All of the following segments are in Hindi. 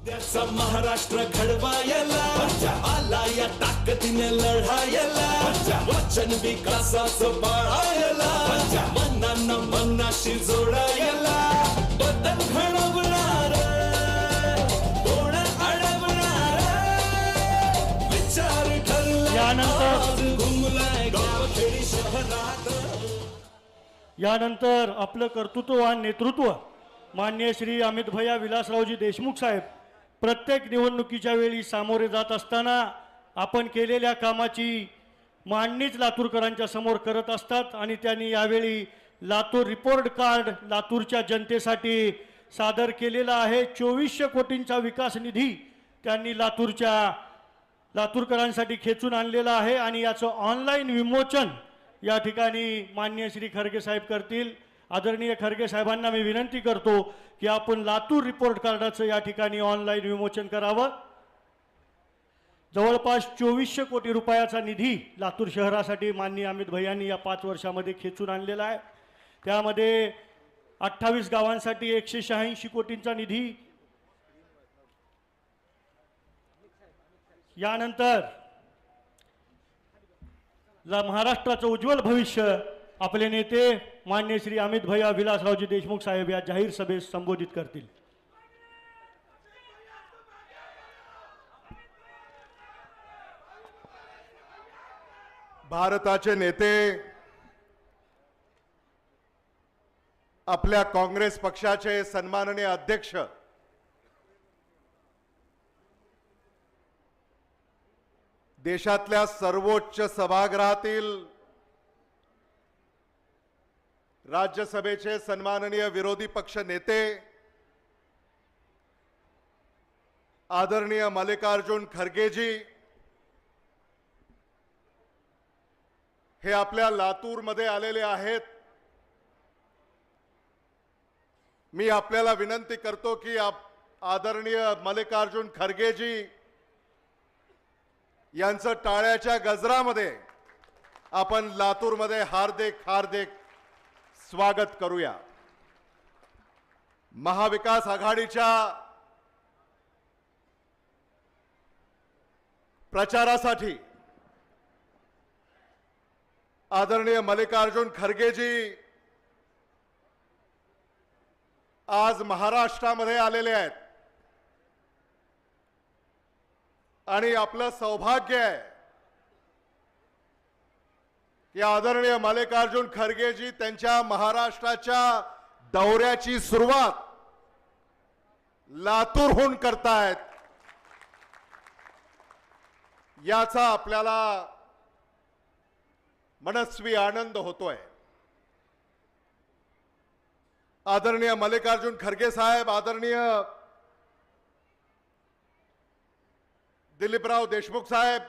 त्याचा महाराष्ट्र घडवायला आला या ताकदीने लढायला वचन विकासाचं पाळायला मनांना मनाशी जोडायला बदल घडवणार कोण अडवणार विचार ठरला यानंतर घुमलाय गावखेडी शहरात यानंतर आपलं कर्तृत्ववान नेतृत्व माननीय श्री अमित भैया विलासरावजी देशमुख साहेब प्रत्येक निवडणुकीच्या वेळी सामोरे जात असताना आपण केलेल्या कामाची मांडणीच लातूरकरांच्या समोर करत असतात आणि त्यांनी यावेळी लातूर रिपोर्ट कार्ड लातूरच्या जनतेसाठी सादर केलेला आहे। 2400 कोटींचा विकास निधी त्यांनी लातूरकरांसाठी खेचून आणलेला आहे आणि याचं ऑनलाईन विमोचन या ठिकाणी माननीय श्री खरगे साहेब करतील। आदरणीय खरगे साहेबांना मी विनंती करतो की आपण लातूर रिपोर्ट कार्डाचं या ठिकाणी ऑनलाईन विमोचन करावं। जवळपास 2400 कोटी रुपयाचा निधी लातूर शहरासाठी माननीय अमित भैयांनी या 5 वर्षामध्ये खेचून आणलेला आहे। त्यामध्ये 28 गावांसाठी 186 कोटींचा निधी। यानंतर महाराष्ट्राचं उज्ज्वल भविष्य आपले नेते माननीय श्री अमित भैया विलासरावजी देशमुख साहेब या जाहीर सभेस संबोधित करतील। भारताचे नेते आपल्या काँग्रेस पक्षाचे सन्माननीय अध्यक्ष देशातल्या सर्वोच्च सभागृहातील राज्यसभेचे सन्माननीय विरोधी पक्ष नेते आदरणीय मल्लिकार्जुन खरगेजी हे आपल्या लातूरमध्ये आलेले आहेत। मी आपल्याला विनंती करतो की आदरणीय मल्लिकार्जुन खरगेजी यांचं टाळ्याच्या गजरामध्ये आपण लातूरमध्ये हार्दिक हार्दिक स्वागत करूया। महाविकास आघाडीच्या प्रचारासाठी आदरणीय मल्लिकार्जुन खरगेजी आज महाराष्ट्रामध्ये आलेले आहेत आणि आपलं सौभाग्य आहे की आदरणीय मल्लिकार्जुन खरगेजी त्यांच्या महाराष्ट्राच्या दौऱ्याची सुरुवात लातूरहून करतायत। याचा आपल्याला मनस्वी आनंद होतोय। आदरणीय मल्लिकार्जुन खरगे साहेब, आदरणीय दिलीपराव देशमुख साहेब,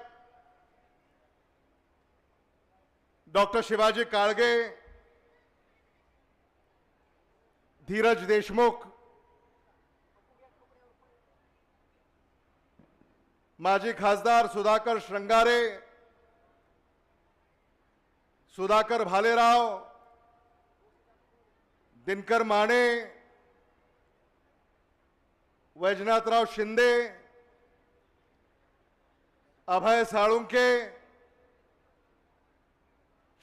डॉक्टर शिवाजी काळगे, धीरज देशमुख, माजी खासदार सुधाकर श्रंगारे, सुधाकर भालेराव, दिनकर माने, वैजनाथराव शिंदे, अभय साळुंके,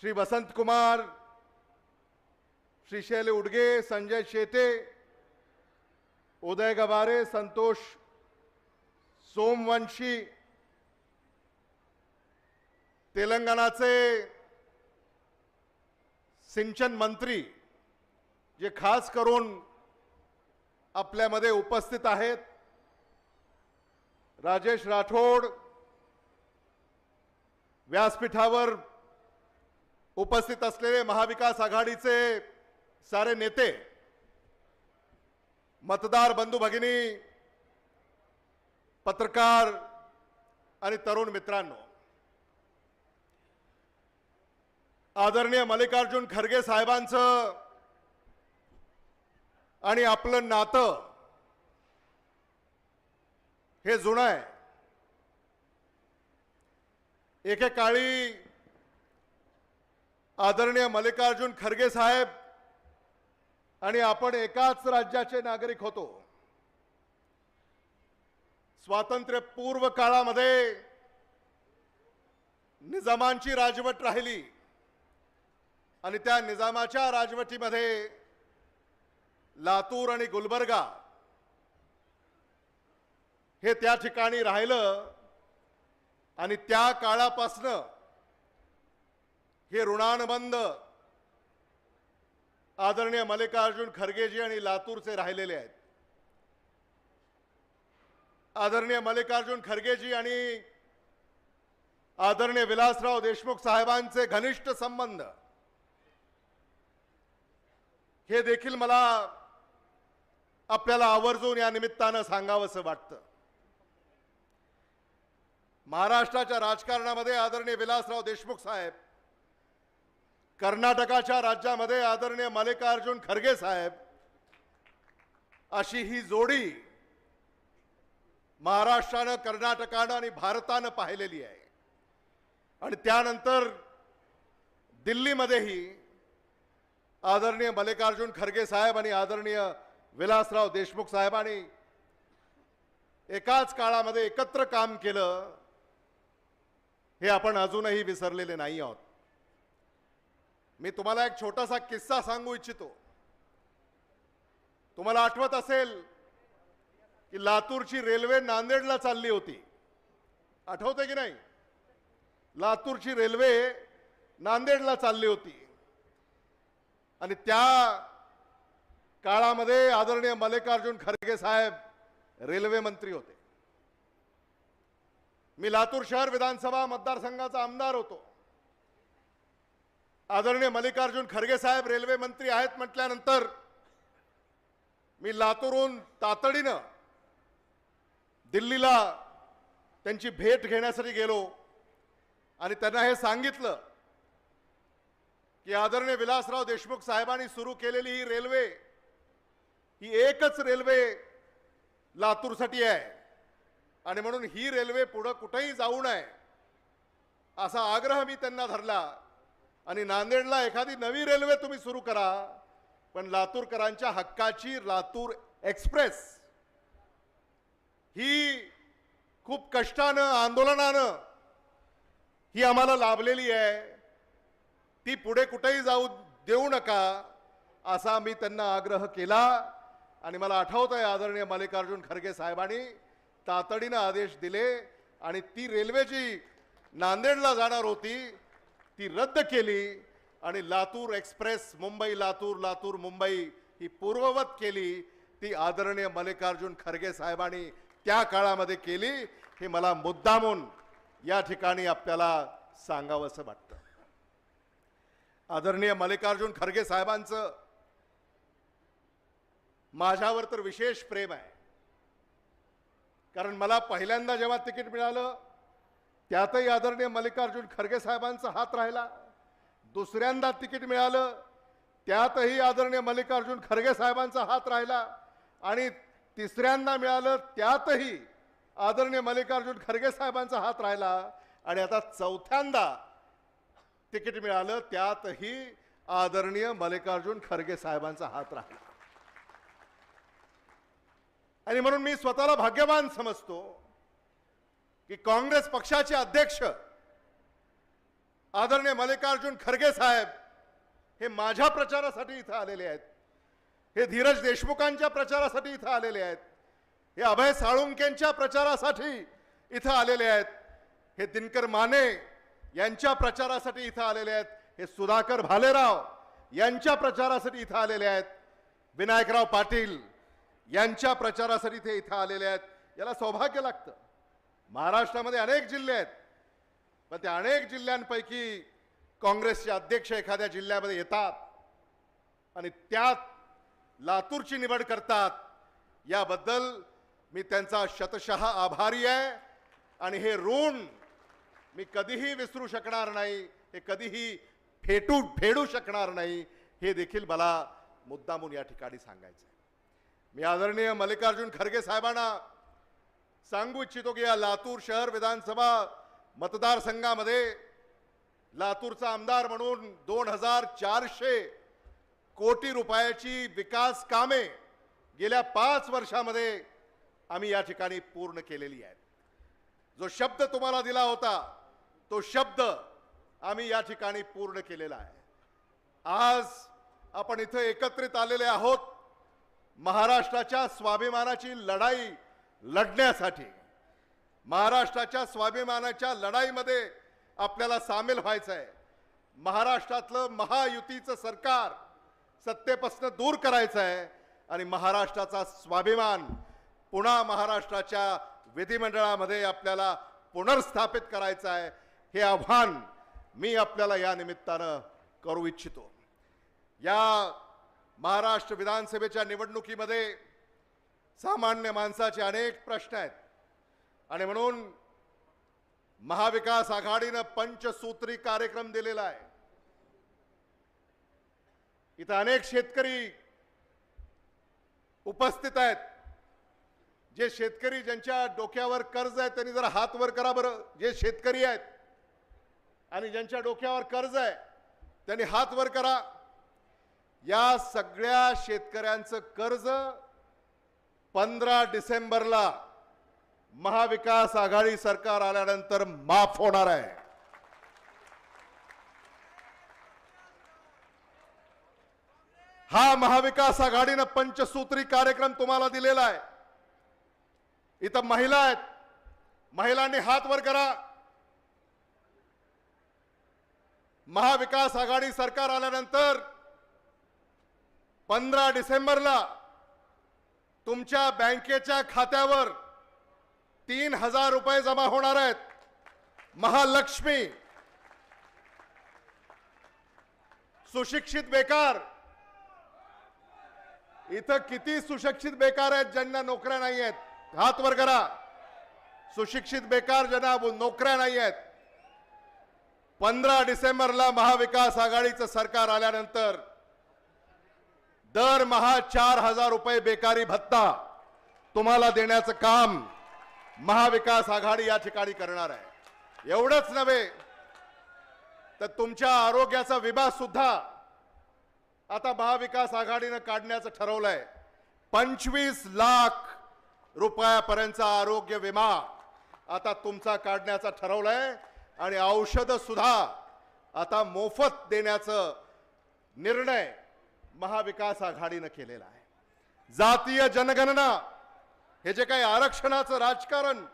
श्री वसंत कुमार, श्री शैल उडगे, संजय शेटे, उदय गवारे, संतोष सोमवंशी, तेलंगणाचे सिंचन मंत्री जे खास करून आपल्यामध्ये उपस्थित आहेत, राजेश राठोड, व्यासपीठावर उपस्थित असलेले महाविकास आघाडीचे सारे नेते, मतदार बंधू भगिनी, पत्रकार आणि तरुण मित्रांनो, आदरणीय मल्लिकार्जुन खरगे साहेबांचं आणि आपलं नातं हे जुनं आहे। एकेकाळी आदरणीय मल्लिकार्जुन खरगे साहेब आणि आपण एकाच राज्याचे नागरिक होतो। स्वातंत्र्यपूर्व काळामध्ये निजामांची राजवट राहिली आणि त्या निजामाच्या राजवटीमध्ये लातूर आणि गुलबर्गा हे त्या ठिकाणी राहिलं आणि त्या काळापासनं हे ऋणानुबंध आदरणीय मल्लिकार्जुन खरगेजी आणि लातूरचे राहिलेले आहेत. आदरणीय मल्लिकार्जुन खरगेजी आणि आदरणीय विलासराव देशमुख साहेबांचे घनिष्ठ संबंध हे देखील मला आपल्याला आवर्जून या निमित्तानं सांगावंसं वाटतं. महाराष्ट्राच्या राजकारणामध्ये आदरणीय विलासराव देशमुख साहेब, कर्नाटकाच्या राज्यामध्ये आदरणीय मल्लिकार्जुन खरगे साहेब, अशी ही जोडी महाराष्ट्रानं, कर्नाटकानं आणि भारतानं पाहिलेली आहे. आणि त्यानंतर दिल्लीमध्येही आदरणीय मल्लिकार्जुन खरगे साहेब आणि आदरणीय विलासराव देशमुख साहेबांनी एकाच काळामध्ये एकत्र काम केलं, हे आपण अजूनही विसरलेले नाही आहोत. मी तुम्हाला एक छोटासा किस्सा सांगू इच्छितो. तुम्हाला आठवत असेल की लातूरची रेल्वे नांदेडला चालली होती. आठवते की नाही? लातूरची रेल्वे नांदेडला चालली होती आणि त्या काळामध्ये आदरणीय मल्लिकार्जुन खरगे साहेब रेल्वे मंत्री होते. मी लातूर शहर विधानसभा मतदारसंघाचा आमदार होतो. आदरणीय मल्लिकार्जुन खरगे साहेब रेल्वे मंत्री आहेत म्हटल्यानंतर मी लातूरहून तातडीनं दिल्लीला त्यांची भेट घेण्यासाठी गेलो आणि त्यांना हे सांगितलं की आदरणीय विलासराव देशमुख साहेबांनी सुरू केलेली ही रेल्वे ही एकच रेल्वे लातूरसाठी आहे आणि म्हणून ही रेल्वे पुढे कुठेही जाऊ नये असा आग्रह मी त्यांना धरला. आणि नांदेडला एखादी नवी रेल्वे तुम्ही सुरू करा, पण लातूरकरांच्या हक्काची लातूर एक्सप्रेस ही खूप कष्टानं, आंदोलनानं ही आम्हाला लाभलेली आहे, ती पुढे कुठेही जाऊ देऊ नका असा मी त्यांना आग्रह केला. आणि मला आठवतंय आदरणीय मल्लिकार्जुन खरगे साहेबांनी तातडीनं आदेश दिले आणि ती रेल्वे जी नांदेडला जाणार होती ती रद्द केली आणि लातूर एक्सप्रेस मुंबई लातूर, लातूर मुंबई ही पूर्ववत केली. ती आदरणीय मल्लिकार्जुन खरगे साहेबांनी त्या काळामध्ये केली. हे मला मुद्दामून या ठिकाणी आपल्याला सांगावंसं वाटतं. आदरणीय मल्लिकार्जुन खरगे साहेबांचं माझ्यावर तर विशेष प्रेम आहे, कारण मला पहिल्यांदा जेव्हा तिकीट मिळालं त्यातही आदरणीय मल्लिकार्जुन खरगे साहेबांचा हात राहिला. दुसऱ्यांदा तिकीट मिळालं त्यातही आदरणीय मल्लिकार्जुन खरगे साहेबांचा हात राहिला आणि तिसऱ्यांदा मिळालं त्यातही आदरणीय मल्लिकार्जुन खरगे साहेबांचा हात राहिला आणि आता चौथ्यांदा तिकीट मिळालं त्यातही आदरणीय मल्लिकार्जुन खरगे साहेबांचा हात राहिला. आणि म्हणून मी स्वतःला भाग्यवान समजतो की काँग्रेस पक्षाचे अध्यक्ष आदरणीय मल्लिकार्जुन खरगे साहेब हे माझ्या प्रचारासाठी इथं आलेले आहेत, हे धीरज देशमुखांच्या प्रचारासाठी इथं आलेले आहेत, हे अभय साळुंकेंच्या प्रचारासाठी इथं आलेले आहेत, हे दिनकर माने यांच्या प्रचारासाठी इथं आलेले आहेत, हे सुधाकर भालेराव यांच्या प्रचारासाठी इथं आलेले आहेत, विनायकराव पाटील यांच्या प्रचारासाठी ते इथं आलेले आहेत. याला सौभाग्य लागतं. महाराष्ट्रामध्ये अनेक जिल्हे आहेत, पण त्या अनेक जिल्ह्यांपैकी काँग्रेसचे अध्यक्ष एखाद्या जिल्ह्यामध्ये येतात आणि त्यात लातूरची निवड करतात. याबद्दल मी त्यांचा शतशः आभारी आहे आणि हे ऋण मी कधीही विसरू शकणार नाही, हे कधीही फेडू शकणार नाही, हे देखील मला मुद्दामून या ठिकाणी सांगायचं आहे. मी आदरणीय मल्लिकार्जुन खरगे साहेबांना सांगू इच्छितो की या लातूर शहर विधानसभा मतदारसंघामध्ये लातूरचा आमदार म्हणून 2400 कोटी रुपयाची विकास कामे गेल्या 5 वर्षामध्ये आम्ही या ठिकाणी पूर्ण केलेली आहेत. जो शब्द तुम्हाला दिला होता तो शब्द आम्ही या ठिकाणी पूर्ण केलेला आहे. आज आपण इथे एकत्रित आलेले आहोत महाराष्ट्राच्या स्वाभिमानाची लढाई लढण्यासाठी. महाराष्ट्राच्या स्वाभिमानाच्या लढाईमध्ये आपल्याला सामील व्हायचं आहे. महाराष्ट्रातलं महायुतीचं सरकार सत्तेपासून दूर करायचं आहे आणि महाराष्ट्राचा स्वाभिमान पुन्हा महाराष्ट्राच्या विधिमंडळामध्ये आपल्याला पुनर्स्थापित करायचं आहे. हे आव्हान मी आपल्याला या निमित्तानं करू इच्छितो. या महाराष्ट्र विधानसभेच्या निवडणुकीमध्ये सामान्य माणसाचे अनेक प्रश्न आहेत आणि म्हणून महाविकास आघाडीनं पंचसूत्री कार्यक्रम दिलेला आहे. इथं अनेक शेतकरी उपस्थित आहेत. जे शेतकरी ज्यांच्या डोक्यावर कर्ज आहे त्यांनी जरा हात वर करा बरं. जे शेतकरी आहेत आणि ज्यांच्या डोक्यावर कर्ज आहे त्यांनी हात वर करा. या सगळ्या शेतकऱ्यांचं कर्ज 15 डिसेंबरला महाविकास आघाडी सरकार आल्यानंतर माफ होणार आहे. हा महाविकास आघाडीनं पंचसूत्री कार्यक्रम तुम्हाला दिलेला आहे. इथं महिला आहेत. महिलांनी हात वर करा. महाविकास आघाडी सरकार आल्यानंतर 15 डिसेंबरला तुमच्या बँकेच्या खात्यावर 3,000 रुपये जमा होणार आहेत. महालक्ष्मी. सुशिक्षित बेकार. इथं किती सुशिक्षित बेकार आहेत ज्यांना नोकऱ्या नाही आहेत? हात वर करा. सुशिक्षित बेकार ज्यांना नोकऱ्या नाही आहेत. 15 डिसेंबरला महाविकास आघाडीचं सरकार आल्यानंतर दरमहा 4,000 रुपये बेकारी भत्ता तुम्हाला देण्याचं काम महाविकास आघाडी या ठिकाणी करणार आहे. एवढंच नव्हे तर तुमच्या आरोग्याचा विमा सुद्धा आता महाविकास आघाडीनं काढण्याचं ठरवलंय. 25 लाख रुपयापर्यंतचा आरोग्य विमा आता तुमचा काढण्याचा ठरवलाय आणि औषधं सुद्धा आता मोफत देण्याचा निर्णय महाविकास आघाडीनं केलेला आहे. जातीय जनगणना हे जे काही आरक्षणाचं राजकारण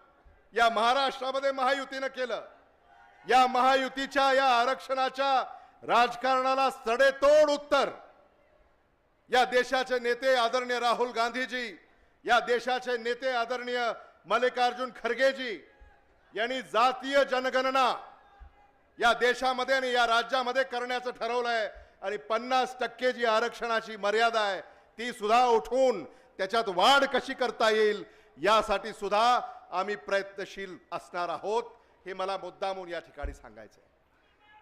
या महाराष्ट्रामध्ये महायुतीनं केलं, या महायुतीच्या या आरक्षणाच्या राजकारणाला सडेतोड उत्तर या देशाचे नेते आदरणीय राहुल गांधीजी, या देशाचे नेते आदरणीय मल्लिकार्जुन खरगेजी यांनी जातीय जनगणना या देशामध्ये आणि या राज्यामध्ये करण्याचं ठरवलंय आणि 50% जी आरक्षणाची मर्यादा आहे ती सुद्धा उठवून त्याच्यात वाढ कशी करता येईल यासाठी सुद्धा आम्ही प्रयत्नशील असणार आहोत. हे मला मुद्दामून या ठिकाणी सांगायचं आहे.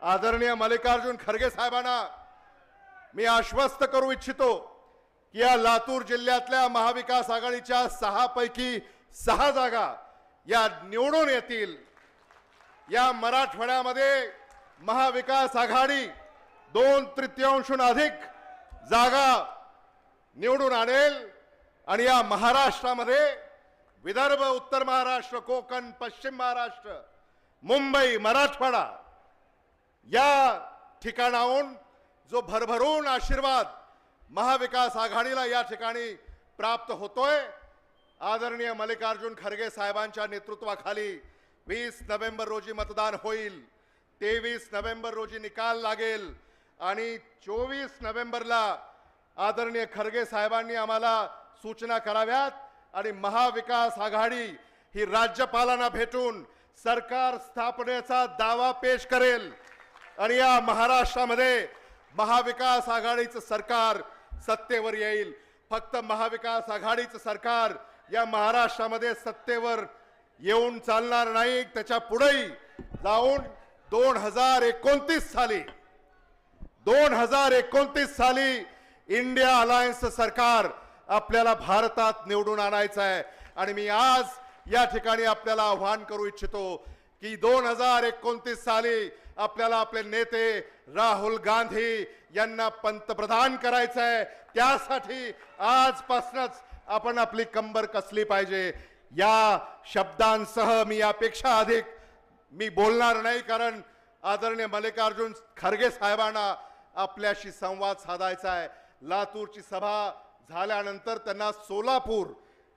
आदरणीय मल्लिकार्जुन खरगे साहेबांना मी आश्वस्त करू इच्छितो की या लातूर जिल्ह्यातल्या महाविकास आघाडीच्या 6 पैकी 6 जागा या निवडून येतील. या मराठवाड्यामध्ये महाविकास आघाडी 2/3 अधिक जागा निवडून आणेल आणि या महाराष्ट्रामध्ये विदर्भ, उत्तर महाराष्ट्र, कोकण, पश्चिम महाराष्ट्र, मुंबई, मराठवाडा या ठिकाणाहून जो भरभरून आशीर्वाद महाविकास आघाडीला या ठिकाणी प्राप्त होतोय, आदरणीय मल्लिकार्जुन खरगे साहेबांच्या नेतृत्वाखाली 20 नोव्हेंबर रोजी मतदान होईल. 23 नोव्हेंबर रोजी निकाल लागेल आणि 24 नोव्हेंबरला आदरणीय खरगे साहेबांनी आम्हाला सूचना कराव्यात आणि महाविकास आघाडी ही राज्यपालांना भेटून सरकार स्थापनेचा दावा पेश करेल आणि या महाराष्ट्रामध्ये महाविकास आघाडीचं सरकार सत्तेवर येईल. फक्त महाविकास आघाडीचं सरकार या महाराष्ट्रामध्ये सत्तेवर येऊन चालणार नाही, त्याच्या पुढेही जाऊन 2029 साली इंडिया अलायन्स सरकार आपल्याला भारतात निवडून आणायचं आहे. आणि मी आज या ठिकाणी आपल्याला आव्हान करू इच्छितो की 2029 साली आपल्याला आपले नेते राहुल गांधी यांना पंतप्रधान करायचं आहे. त्यासाठी आजपासूनच आपण आपली कंबर कसली पाहिजे या शब्दांसह मी यापेक्षा अधिक मी बोलणार नाही, कारण आदरणीय मल्लिकार्जुन खरगे साहेबांना आपल्याशी संवाद साधायचा आहे. लातूरची सभा झाल्यानंतर त्यांना सोलापूर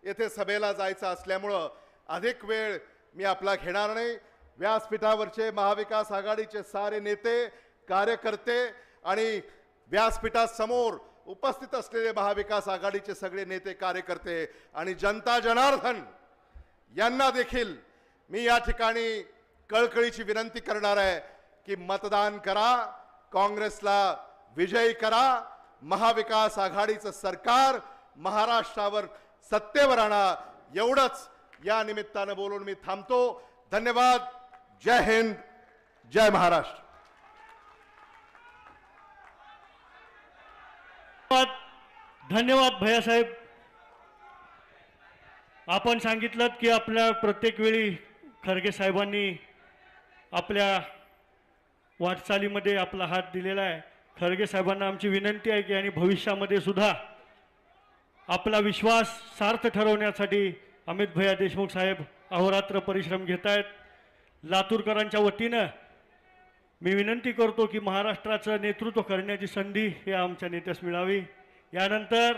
येथे सभेला जायचं असल्यामुळं अधिक वेळ मी आपला घेणार नाही. व्यासपीठावरचे महाविकास आघाडीचे सारे नेते कार्यकर्ते आणि व्यासपीठासमोर उपस्थित असलेले महाविकास आघाडीचे सगळे नेते कार्यकर्ते आणि जनता जनार्दन यांना देखील मी या ठिकाणी कळकळीची विनंती करणार आहे की मतदान करा, काँग्रेसला विजयी करा, महाविकास आघाडीचं सरकार महाराष्ट्रावर सत्तेवर आणा. एवढंच या निमित्तानं बोलून मी थांबतो. धन्यवाद. जय हिंद, जय महाराष्ट्र. धन्यवाद भैयासाहेब. आपण सांगितलं की आपल्या प्रत्येक वेळी खरगे साहेबांनी आपल्या वाटचालीमध्ये आपला हात दिलेला आहे. खरगे साहेबांना आमची विनंती आहे की आणि भविष्यामध्ये सुद्धा आपला विश्वास सार्थ ठरवण्यासाठी अमित भैया देशमुख साहेब अहोरात्र परिश्रम घेत आहेत. लातूरकरांच्या वतीनं मी विनंती करतो की महाराष्ट्राचं नेतृत्व करण्याची संधी हे आमच्या नेत्यास मिळावी. यानंतर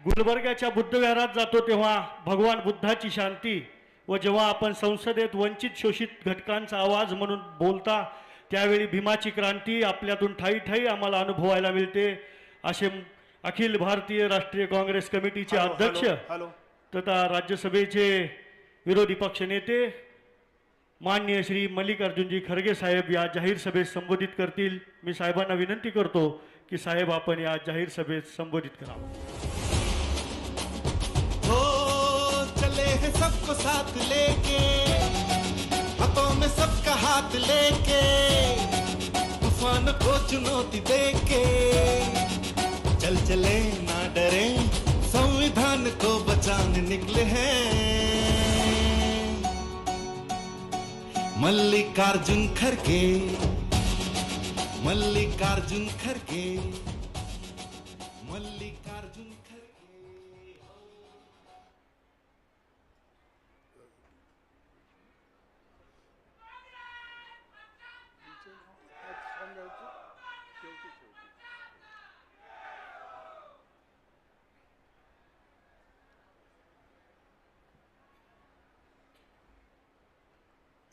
गुलबर्ग्याच्या बुद्धविहारात जातो तेव्हा भगवान बुद्धाची शांती व जेव्हा आपण संसदेत वंचित शोषित घटकांचा आवाज म्हणून बोलता त्यावेळी भीमाची क्रांती आपल्यातून ठाई ठाई आम्हाला अनुभवायला मिळते. असे अखिल भारतीय राष्ट्रीय काँग्रेस कमिटीचे अध्यक्ष तथा राज्यसभेचे विरोधी पक्ष नेते माननीय श्री मल्लिकार्जुनजी खरगे साहेब या जाहीर सभेत संबोधित करतील. मी साहेबांना विनंती करतो की साहेब आपण या जाहीर सभेत संबोधित करावं. हो चले हैं सबको साथ लेके, हाथों में सबका हाथ लेके, तूफान को चुनौती देके, चल चले ना डरे, संविधान को बचाने निकले हैं. मल्लिकार्जुन खरगे, मल्लिकार्जुन खरगे, मल्लिकार्जुन खरगे.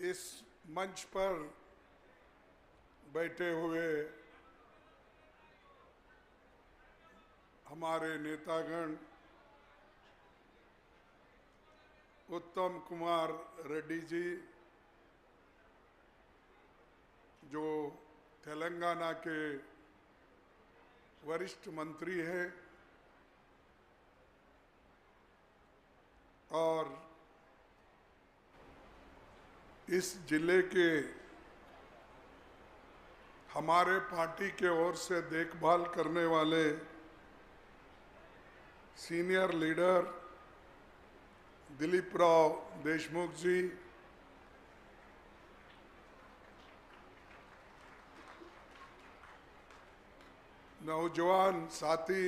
इस मंच पर बैठे हुए हमारे नेतागण उत्तम कुमार रेड्डी जी जो तेलंगाना के वरिष्ठ मंत्री हैं और इस जिले के हमारे पार्टी के ओर से देखभाल करने वाले सीनियर लीडर दिलीप राव देशमुख जी, नौजवान साथी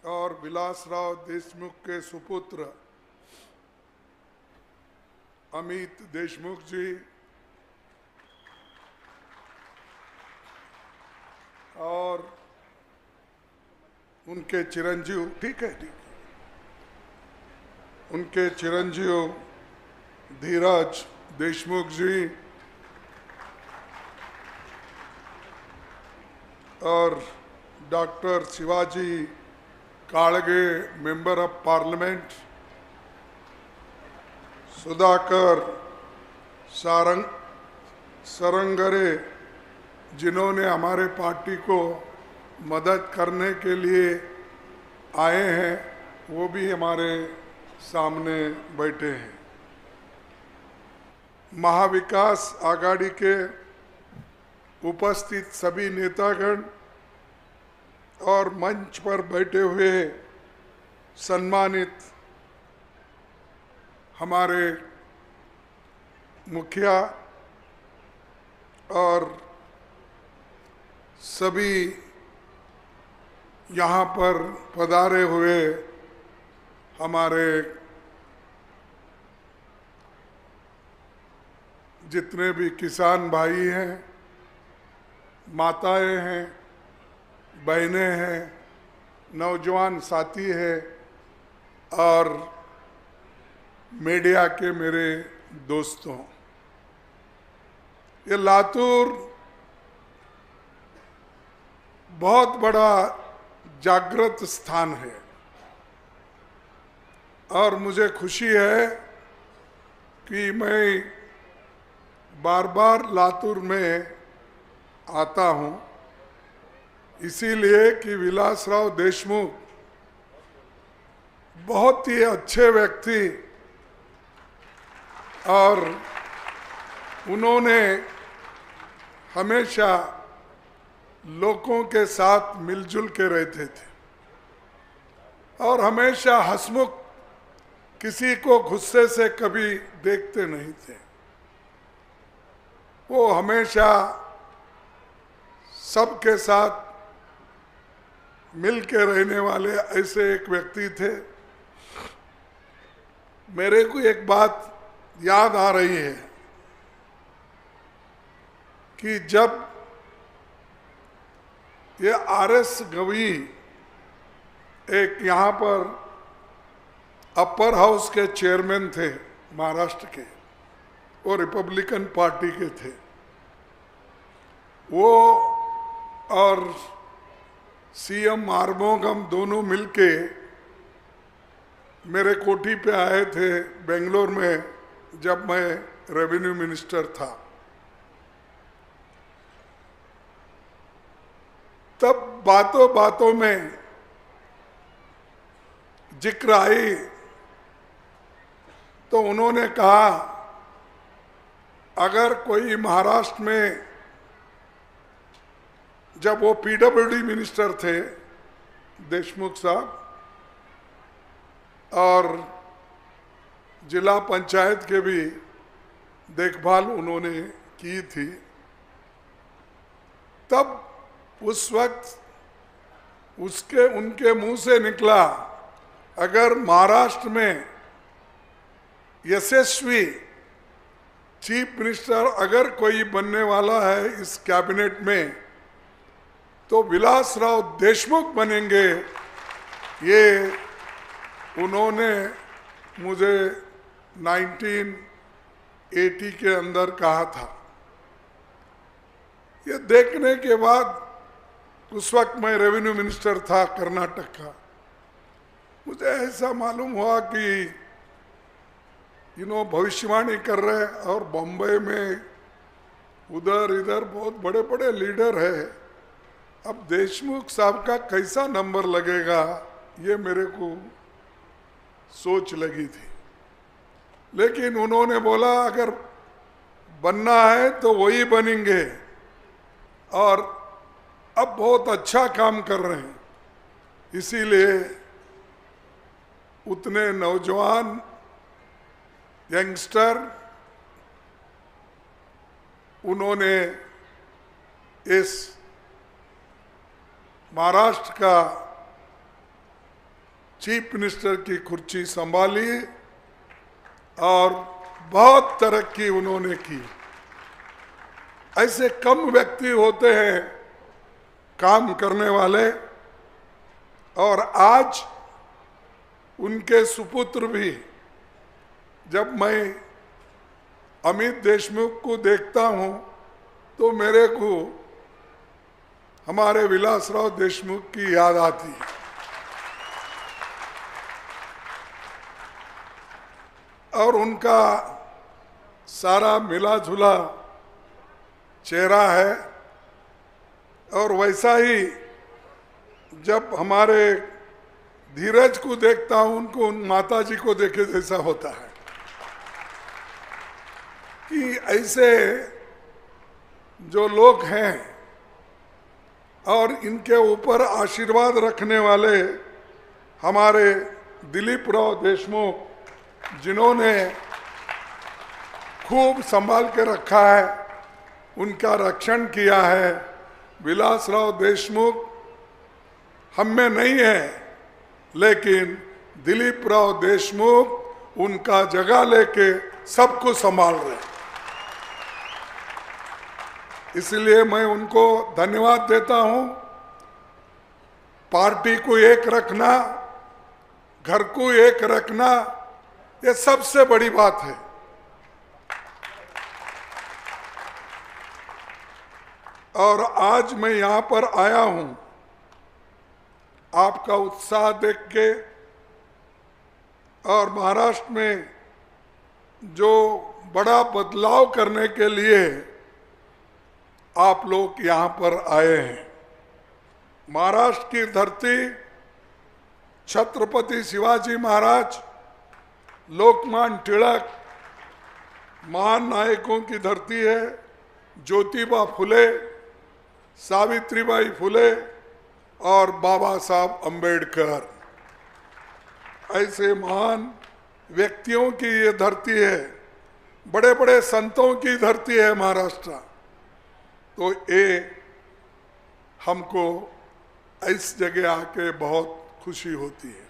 और विलासराव देशमुख के सुपुत्र अमित देशमुख जी और उनके चिरंजीव, ठीक है, उनके चिरंजीव धीरज देशमुख जी और doctor Shivaji Kalge member of parliament, Sudhakar Shrangare जिन्होंने हमारे पार्टी को मदद करने के लिए आए हैं, वो भी हमारे सामने बैठे हैं. महाविकास आघाड़ी के उपस्थित सभी नेतागण और मंच पर बैठे हुए सम्मानित हमारे मुखिया और सभी यहाँ पर पधारे हुए हमारे जितने भी किसान भाई हैं, माताएं हैं, बहनें हैं, नौजवान साथी हैं और मीडिया के मेरे दोस्तों, ये लातूर बहुत बड़ा जागृत स्थान है और मुझे खुशी है कि मैं बार बार लातूर में आता हूँ, इसीलिए कि विलासराव देशमुख बहुत ही अच्छे व्यक्ति और उन्होंने हमेशा लोगों के साथ मिलजुल के रहते थे और हमेशा हंसमुख, किसी को गुस्से से कभी देखते नहीं थे। वो हमेशा सबके साथ मिल के रहने वाले ऐसे एक व्यक्ति थे। मेरे को एक बात याद आ रही है कि जब ये आर.एस. गवी एक यहाँ पर अपर हाउस के चेयरमैन थे महाराष्ट्र के, वो रिपब्लिकन पार्टी के थे, वो और सीएम आर्मोगम दोनों मिलके मेरे कोठी पे आए थे बेंगलोर में जब मैं रेवेन्यू मिनिस्टर था। तब बातों बातों में जिक्र आई तो उन्होंने कहा अगर कोई महाराष्ट्र में, जब वो पीडब्ल्यूडी मिनिस्टर थे देशमुख साहब और जिला पंचायत के भी देखभाल उन्होंने की थी, तब उस वक्त उनके मुंह से निकला अगर महाराष्ट्र में यशस्वी चीफ मिनिस्टर अगर कोई बनने वाला है इस कैबिनेट में तो विलासराव देशमुख बनेंगे। ये उन्होंने मुझे 1980 के अंदर कहा था। ये देखने के बाद उस वक्त मैं रेवेन्यू मिनिस्टर था कर्नाटक का, मुझे ऐसा मालूम हुआ कि भविष्यवाणी कर रहे हैं और बॉम्बे में उधर इधर बहुत बड़े बड़े लीडर है, अब देशमुख साहब का कैसा नंबर लगेगा, ये मेरे को सोच लगी थी। लेकिन उन्होंने बोला अगर बनना है तो वही बनेंगे और अब बहुत अच्छा काम कर रहे हैं, इसीलिए उतने नौजवान यंगस्टर उन्होंने इस महाराष्ट्र का चीफ मिनिस्टर की कुर्सी संभाली और बहुत तरक्की उन्होंने की। ऐसे कम व्यक्ति होते हैं काम करने वाले और आज उनके सुपुत्र भी, जब मैं अमित देशमुख को देखता हूं तो मेरे को हमारे विलासराव देशमुख की याद आती है। और उनका सारा मिला जुला चेहरा है और वैसा ही जब हमारे धीरज को देखता हूं उनको उन माता जी को देखे जैसा होता है कि ऐसे जो लोग हैं और इनके ऊपर आशीर्वाद रखने वाले हमारे दिलीप राव देशमुख, जिन्होंने खूब संभाल के रखा है, उनका रक्षण किया है। विलासराव देशमुख हम में नहीं है, लेकिन दिलीप राव देशमुख उनका जगह लेके सब कुछ संभाल रहे हैं। इसलिए मैं उनको धन्यवाद देता हूं। पार्टी को एक रखना, घर को एक रखना, ये सबसे बड़ी बात है। और आज मैं यहां पर आया हूं आपका उत्साह देख के, और महाराष्ट्र में जो बड़ा बदलाव करने के लिए आप लोग यहां पर आए हैं। महाराष्ट्र की धरती छत्रपति शिवाजी महाराज, लोकमान्य तिलक, महान नायकों की धरती है। ज्योतिबा फुले, सावित्रीबाई फुले और बाबा साहब अंबेडकर, ऐसे महान व्यक्तियों की ये धरती है। बड़े बड़े संतों की धरती है महाराष्ट्र। तो ये हमको इस जगह आके बहुत खुशी होती है।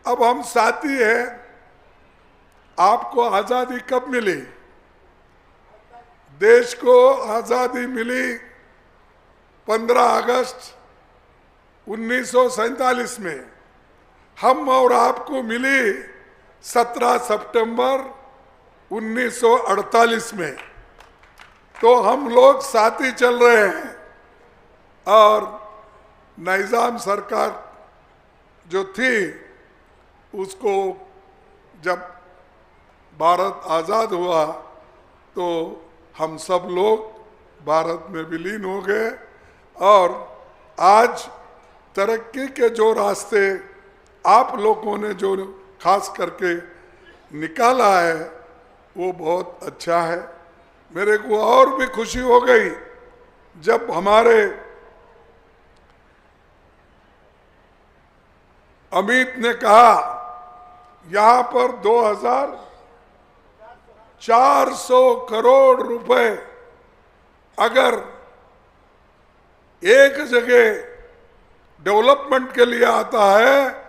अब हम साथी हैं। आपको आजादी कब मिली? देश को आजादी मिली 15 अगस्त 1947 में। हम और आपको मिली 17 सितंबर 1948 में। तो हम लोग साथ ही चल रहे हैं। और निजाम सरकार जो थी, उसको जब भारत आज़ाद हुआ तो हम सब लोग भारत में विलीन हो गए। और आज तरक्की के जो रास्ते आप लोगों ने जो खास करके निकाला है, वो बहुत अच्छा है। मेरे को और भी खुशी हो गई जब हमारे अमित ने कहा यहाँ पर 2400 करोड़ रुपए अगर एक जगह डेवलपमेंट के लिए आता है,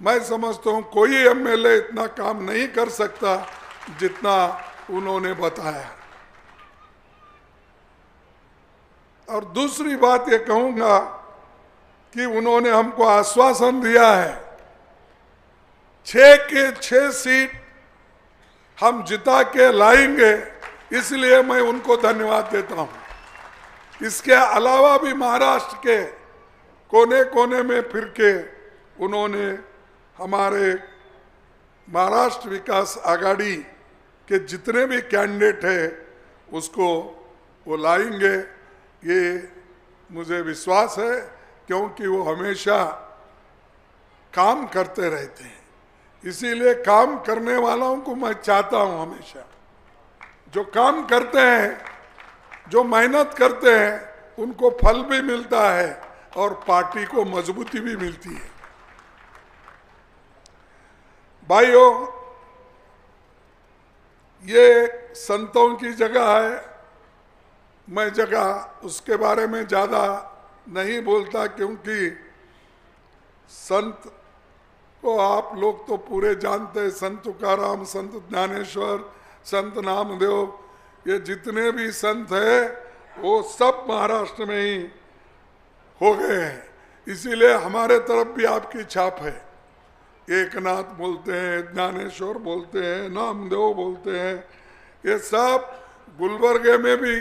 मैं समझता हूं कोई एमएलए इतना काम नहीं कर सकता जितना उन्होंने बताया। और दूसरी बात ये कहूंगा कि उन्होंने हमको आश्वासन दिया है 6 के 6 सीट हम जिता के लाएंगे। इसलिए मैं उनको धन्यवाद देता हूं। इसके अलावा भी महाराष्ट्र के कोने कोने में फिर के उन्होंने हमारे महाराष्ट्र विकास आघाड़ी के जितने भी कैंडिडेट हैं उसको वो लाएंगे, ये मुझे विश्वास है, क्योंकि वो हमेशा काम करते रहते हैं। इसीलिए काम करने वालों को मैं चाहता हूं, हमेशा जो काम करते हैं, जो मेहनत करते हैं, उनको फल भी मिलता है और पार्टी को मजबूती भी मिलती है। भाइयों, ये संतों की जगह है। मैं जगह उसके बारे में ज़्यादा नहीं बोलता, क्योंकि संत को आप लोग तो पूरे जानते हैं। संत तुकाराम, संत ज्ञानेश्वर, संत नामदेव, ये जितने भी संत हैं वो सब महाराष्ट्र में ही हो गए हैं। इसीलिए हमारे तरफ भी आपकी छाप है। एकनाथ बोलते हैं, ज्ञानेश्वर बोलते हैं, नामदेव बोलते हैं। ये सब गुलबर्गे में भी,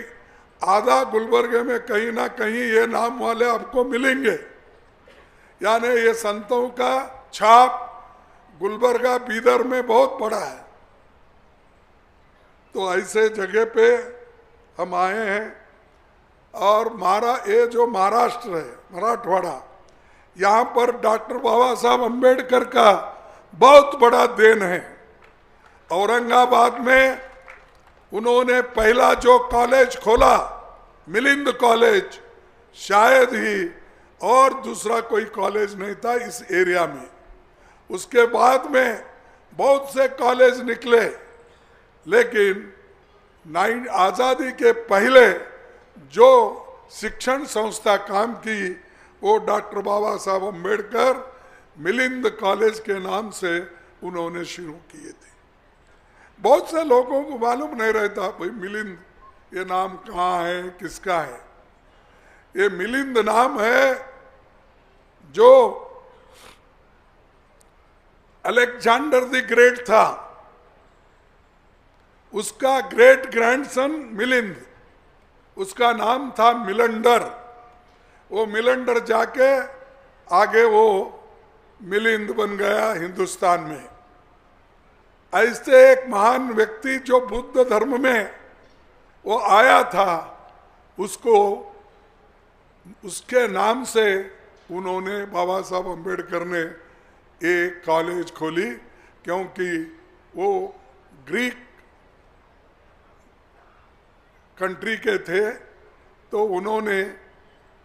आधा गुलबर्गे में कहीं ना कहीं ये नाम वाले आपको मिलेंगे। यानी ये संतों का छाप गुलबर्गा, बीदर में बहुत बड़ा है। तो ऐसे जगह पे हम आए हैं। और ये जो महाराष्ट्र है, मराठवाड़ा, यहाँ पर डॉक्टर बाबा साहब अंबेडकर का बहुत बड़ा देन है। औरंगाबाद में उन्होंने पहला जो कॉलेज खोला, मिलिंद कॉलेज, शायद ही और दूसरा कोई कॉलेज नहीं था इस एरिया में। उसके बाद में बहुत से कॉलेज निकले, लेकिन आज़ादी के पहले जो शिक्षण संस्था काम की वो डॉक्टर बाबा साहब अम्बेडकर मिलिंद कॉलेज के नाम से उन्होंने शुरू किए थे। बहुत से लोगों को मालूम नहीं रहता भाई मिलिंद ये नाम कहाँ है, किसका है। ये मिलिंद नाम है जो अलेक्जेंडर द ग्रेट था, उसका ग्रेट ग्रैंडसन मिलिंद, उसका नाम था मिलंडर। वो मिलंडर जाके आगे वो मिलिंद बन गया हिंदुस्तान में। ऐसे एक महान व्यक्ति जो बुद्ध धर्म में वो आया था, उसको उसके नाम से उन्होंने बाबा साहब अम्बेडकर ने एक कॉलेज खोली, क्योंकि वो ग्रीक कंट्री के थे। तो उन्होंने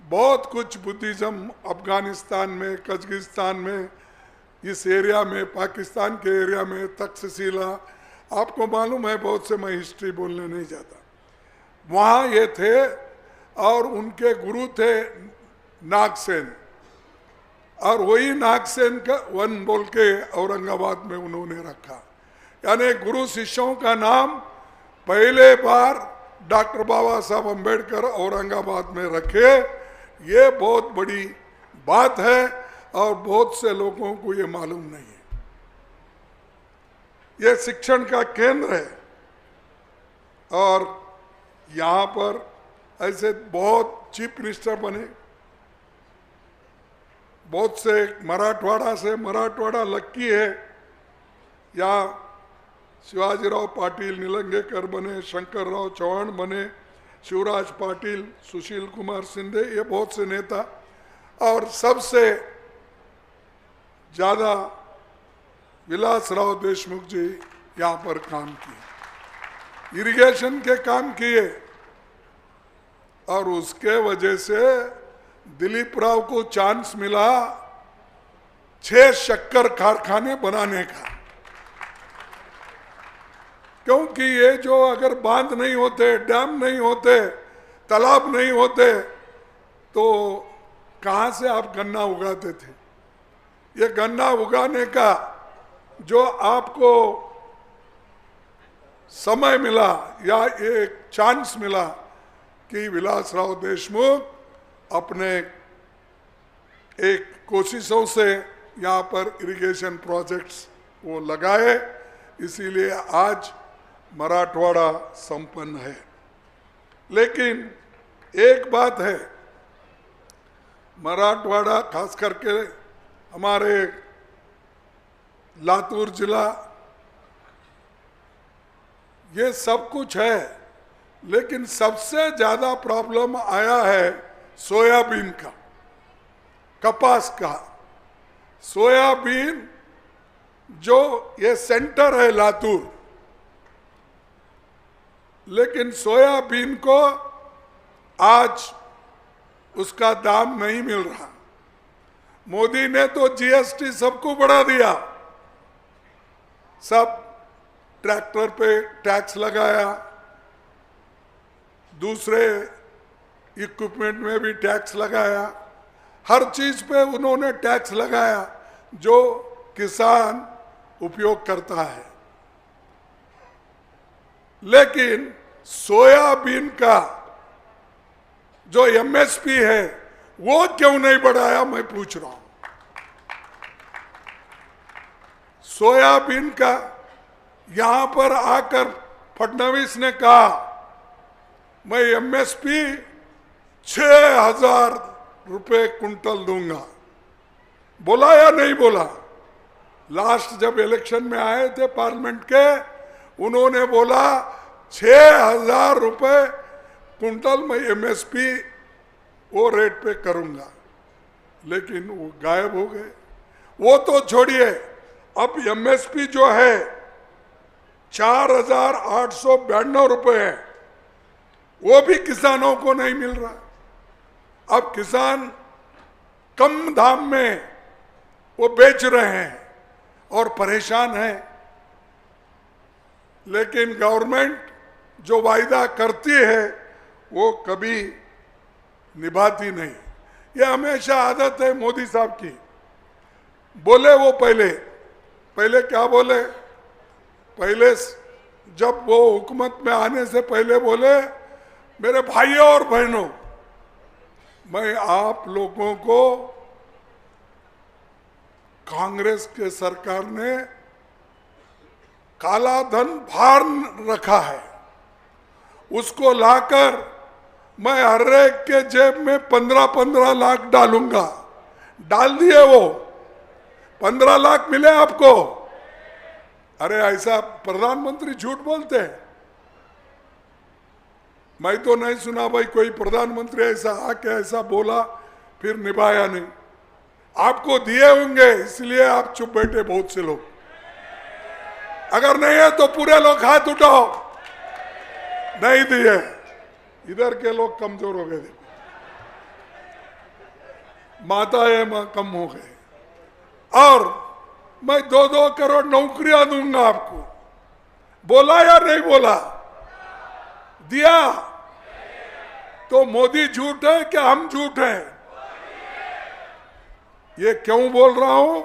बहुत कुछ बुद्धिज्म अफगानिस्तान में, कजाकिस्तान में, इस एरिया में, पाकिस्तान के एरिया में, तक्षशिला, आपको मालूम है, बहुत से मैं हिस्ट्री बोलने नहीं जाता, वहाँ ये थे। और उनके गुरु थे नागसेन, और वही नागसेन का वन बोल के औरंगाबाद में उन्होंने रखा। यानी गुरु शिष्यों का नाम पहले बार डॉक्टर बाबा साहब अम्बेडकर औरंगाबाद में रखे, ये बहुत बड़ी बात है और बहुत से लोगों को ये मालूम नहीं है। ये शिक्षण का केंद्र है और यहाँ पर ऐसे बहुत चीफ मिनिस्टर बने, बहुत से मराठवाड़ा से, मराठवाड़ा लक्की है, यहाँ शिवाजीराव पाटिल निलंगेकर बने, शंकरराव चौहान बने, शिवराज पाटिल, सुशील कुमार शिंदे, ये बहुत से नेता। और सबसे ज़्यादा विलासराव देशमुख जी यहाँ पर काम किए, इरिगेशन के काम किए, और उसके वजह से दिलीप राव को चांस मिला 6 शक्कर कारखाने बनाने का। क्योंकि ये जो अगर बांध नहीं होते, डैम नहीं होते, तालाब नहीं होते, तो कहाँ से आप गन्ना उगाते थे। ये गन्ना उगाने का जो आपको समय मिला या एक चांस मिला कि विलासराव देशमुख अपने एक कोशिशों से यहाँ पर इरिगेशन प्रोजेक्ट्स वो लगाए, इसीलिए आज मराठवाड़ा संपन्न है। लेकिन एक बात है, मराठवाड़ा खास करके हमारे लातूर जिला, ये सब कुछ है, लेकिन सबसे ज्यादा प्रॉब्लम आया है सोयाबीन का, कपास का। सोयाबीन जो ये सेंटर है लातूर, लेकिन सोयाबीन को आज उसका दाम नहीं मिल रहा। मोदी ने तो जीएसटी सबको बढ़ा दिया, सब ट्रैक्टर पे टैक्स लगाया, दूसरे इक्विपमेंट में भी टैक्स लगाया, हर चीज पे उन्होंने टैक्स लगाया जो किसान उपयोग करता है। लेकिन सोयाबीन का जो एमएसपी है वो क्यों नहीं बढ़ाया, मैं पूछ रहा हूं। सोयाबीन का यहां पर आकर फडणवीस ने कहा मैं एमएसपी 6,000 रुपए कुंटल दूंगा, बोला या नहीं बोला? लास्ट जब इलेक्शन में आए थे पार्लियामेंट के, उन्होंने बोला 6,000 रुपए कुंटल मैं एमएसपी वो रेट पे करूंगा, लेकिन वो गायब हो गए। वो तो छोड़िए, अब एमएसपी जो है 4,892 रुपए है, वो भी किसानों को नहीं मिल रहा। अब किसान कम दाम में वो बेच रहे हैं और परेशान हैं, लेकिन गवर्नमेंट जो वायदा करती है वो कभी निभाती नहीं। ये हमेशा आदत है मोदी साहब की। बोले वो पहले क्या बोले, पहले जब वो हुकूमत में आने से पहले बोले, मेरे भाइयों और बहनों, मैं आप लोगों को कांग्रेस के सरकार ने काला धन बाहर रखा है, उसको लाकर मैं हर एक के जेब में 15-15 लाख डालूंगा। डाल दिए वो 15 लाख मिले आपको। अरे ऐसा प्रधानमंत्री झूठ बोलते हैं? मैं तो नहीं सुना भाई कोई प्रधानमंत्री ऐसा आके ऐसा बोला फिर निभाया नहीं। आपको दिए होंगे इसलिए आप चुप बैठे बहुत से लोग। अगर नहीं है तो पूरे लोग हाथ उठाओ। नहीं दिए, इधर के लोग कमजोर हो गए, देखो माताएं कम हो गए। और मैं 2-2 करोड़ नौकरियां दूंगा आपको। बोला या नहीं बोला? दिया। तो मोदी झूठ है क्या हम झूठ हैं? ये क्यों बोल रहा हूं?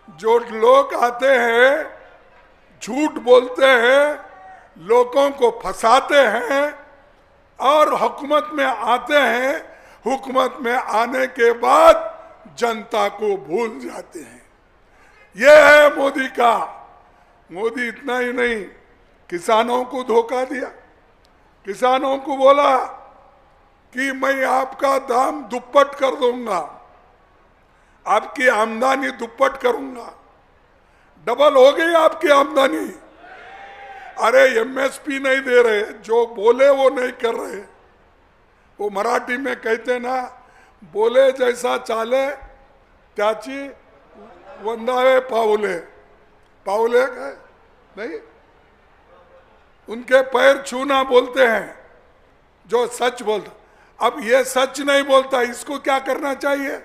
जो लोग आते हैं झूठ बोलते हैं, लोगों को फंसाते हैं और हुकूमत में आते हैं, हुकूमत में आने के बाद जनता को भूल जाते हैं। ये है मोदी का। मोदी इतना ही नहीं, किसानों को धोखा दिया। किसानों को बोला कि मैं आपका दाम दुप्पट कर दूंगा, आपकी आमदनी दुप्पट करूंगा। डबल हो गई आपकी आमदनी। अरे एमएसपी नहीं दे रहे, जो बोले वो नहीं कर रहे। वो मराठी में कहते ना, बोले जैसा चाले त्याची वंदावे पावले। पावले नहीं, उनके पैर छूना बोलते हैं जो सच बोलता। अब ये सच नहीं बोलता, इसको क्या करना चाहिए?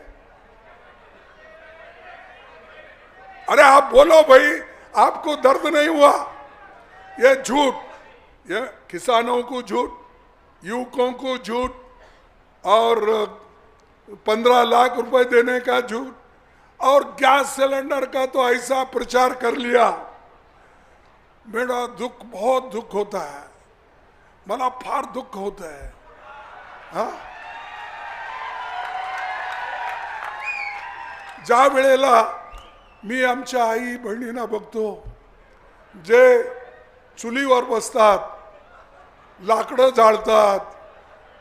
अरे आप बोलो भाई, आपको दर्द नहीं हुआ? ये झूठ, ये किसानों को झूठ, युवकों को झूठ और 15 लाख रुपए देने का झूठ और गैस सिलेंडर का तो ऐसा प्रचार कर लिया। मेरा दुख, बहुत दुख होता है, मला फार दुख होता है। हाँ, ज्या वेळेला मी आमच्या आई बहिणींना बघतो जे चुलीवर बसतात, लाकडं जाळतात,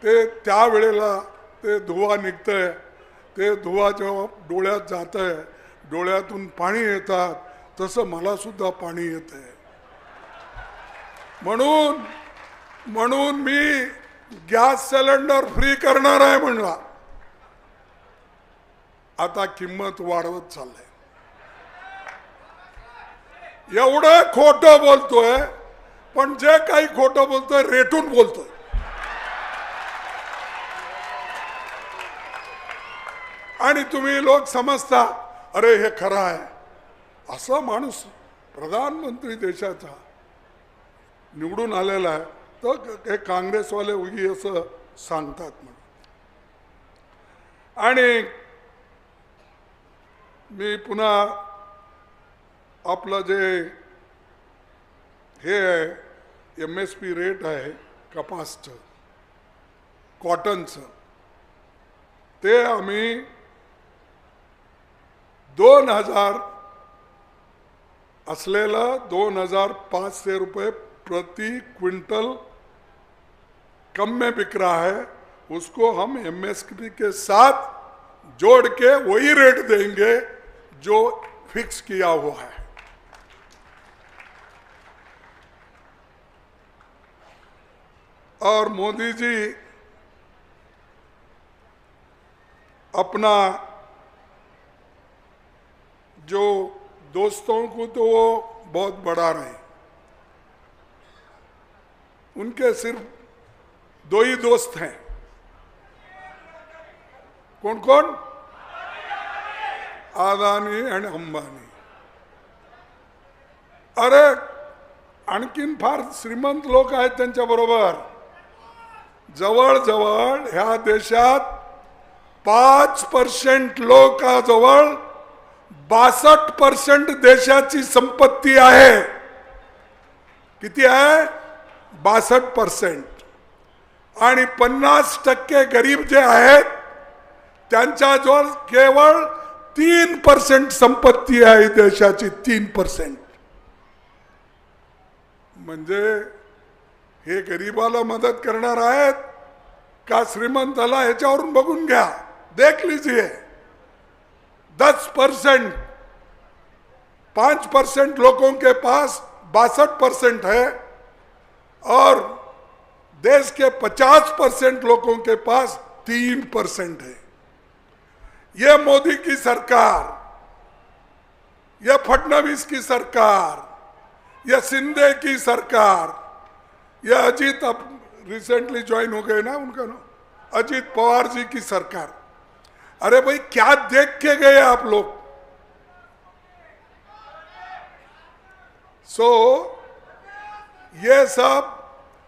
ते त्यावेळेला ते धुवा निघतंय, ते धुवा जेव्हा डोळ्यात जातंय, डोळ्यातून पाणी येतात, तसं मला सुद्धा पाणी येतंय। म्हणून मी गॅस सिलेंडर फ्री करणार आहे म्हणला। आता किंमत वाढवत चाललंय। एवढं खोटं बोलतोय, पण जे काही खोटं बोलतोय रेटून बोलतोय। आणि तुम्ही लोक समजता अरे हे खरं आहे। असा माणूस प्रधानमंत्री देशाचा निवडून आलेला आहे, तर हे काँग्रेसवाले उगी असं सांगतात म्हणून। आणि मी पुन्हा आपलं जे हे आहे MSP रेट आहे कपासचं, कॉटनचं, ते आम्ही 2000 असलेला 2500 रुपये प्रति क्विंटल कम में बिक रहा है, उसको हम MSP के साथ जोड़ के वही रेट देंगे जो फिक्स किया हुआ है। और मोदी जी अपना जो दोस्तों को तो वो बहुत बढ़ा रहे हैं। उनके सिर्फ 2 ही दोस्त हैं। कौन कौन? अदानी आणि अंबानी। अरे आणखीन फार श्रीमंत लोक आहेत त्यांच्या बरोबर। जवळ जवळ ह्या देशात 5% लोकांजवळ 62% देशाची संपत्ती आहे. किती आहे? 62%. आणि 50% गरीब जे आहेत त्यांच्याजवळ केवळ 3% संपत्ती आहे देशाची. 3%. म्हणजे हे गरीबाला मदत करणार आहेत का श्रीमंताला? ह्याच्यावरून बघून घ्या, देख लीजिए. 10%, 5% लोगों के पास 62% है और देश के 50% लोगों के पास 3% है. ये मोदी की सरकार, ये फडणवीस की सरकार, ये शिंदे की सरकार, ये अजीत अब रिसेंटली ज्वाइन हो गए ना उनका नाम, अजीत पवार जी की सरकार. अरे भाई क्या देख के गए आप लोग? ये सब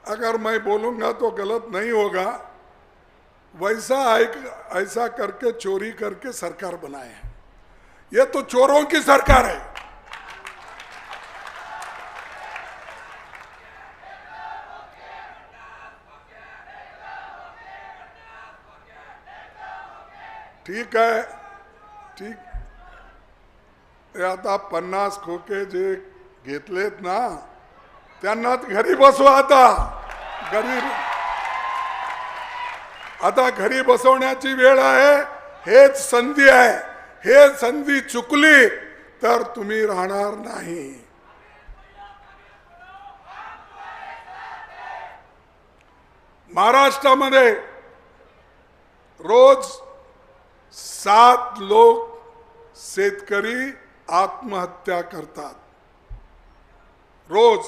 अगर मैं बोलूंगा तो गलत नहीं होगा. ऐसा करके चोरी करके सरकार बनाए हैं. ये तो चोरों की सरकार है. ठीक आहे, ठीक. आता 50 खोके जे घेतलेत ना त्यांना घरी बसवा. आता घरी बसवण्याची वेळ आहे. हेच संधी आहे. हे संधी चुकली तर तुम्ही राहणार नाही. महाराष्ट्रामध्ये रोज 7 लोक शेतकरी आत्महत्या करतात. रोज.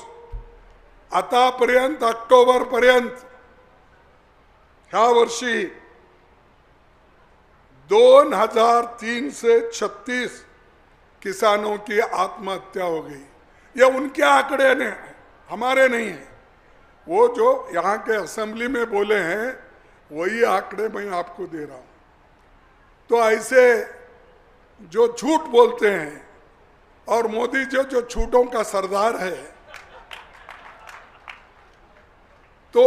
आतापर्यंत ऑक्टोबर पर्यंत ह्या वर्षी 2336 किसानों की आत्महत्या हो गई. ये उनके आंकड़े ने, हमारे नहीं है. वो जो यहाँ के असेंबली में बोले हैं वही आंकड़े मैं आपको दे रहा हूँ. तो ऐसे जो झूठ बोलते हैं और मोदी जो झूठों का सरदार है, तो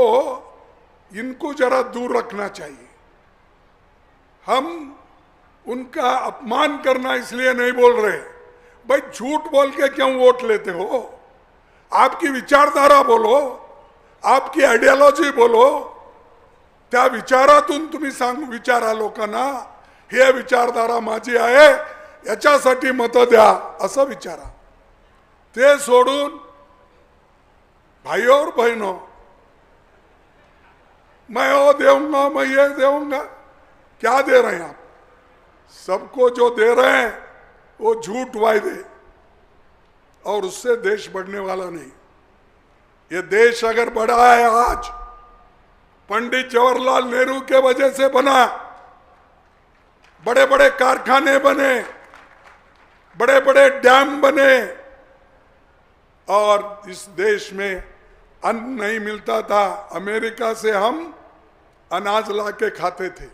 इनको जरा दूर रखना चाहिए. हम उनका अपमान करना इसलिए नहीं बोल रहे. भाई झूठ बोल के क्यों वोट लेते हो? आपकी विचारधारा बोलो, आपकी आयडियोलॉजी बोलो. त्या विचारातून तुम्ही विचारा लोकांना, हे विचारधारा माझी आहे, याच्यासाठी मत द्या असं विचारा. ते सोडून भाइयों और बहनों, मैं वो देऊंगा, मैं ये देऊंगा. क्या दे रहे हैं आप? सबको जो दे रहे हैं वो झूठ वायदे, और उससे देश बढ़ने वाला नहीं. ये देश अगर बढ़ा है आज, पंडित जवाहरलाल नेहरू के वजह से बना. बड़े बड़े कारखाने बने, बड़े बड़े डैम बने, और इस देश में अन्न नहीं मिलता था. अमेरिका से हम अनाज लाके खाते थे,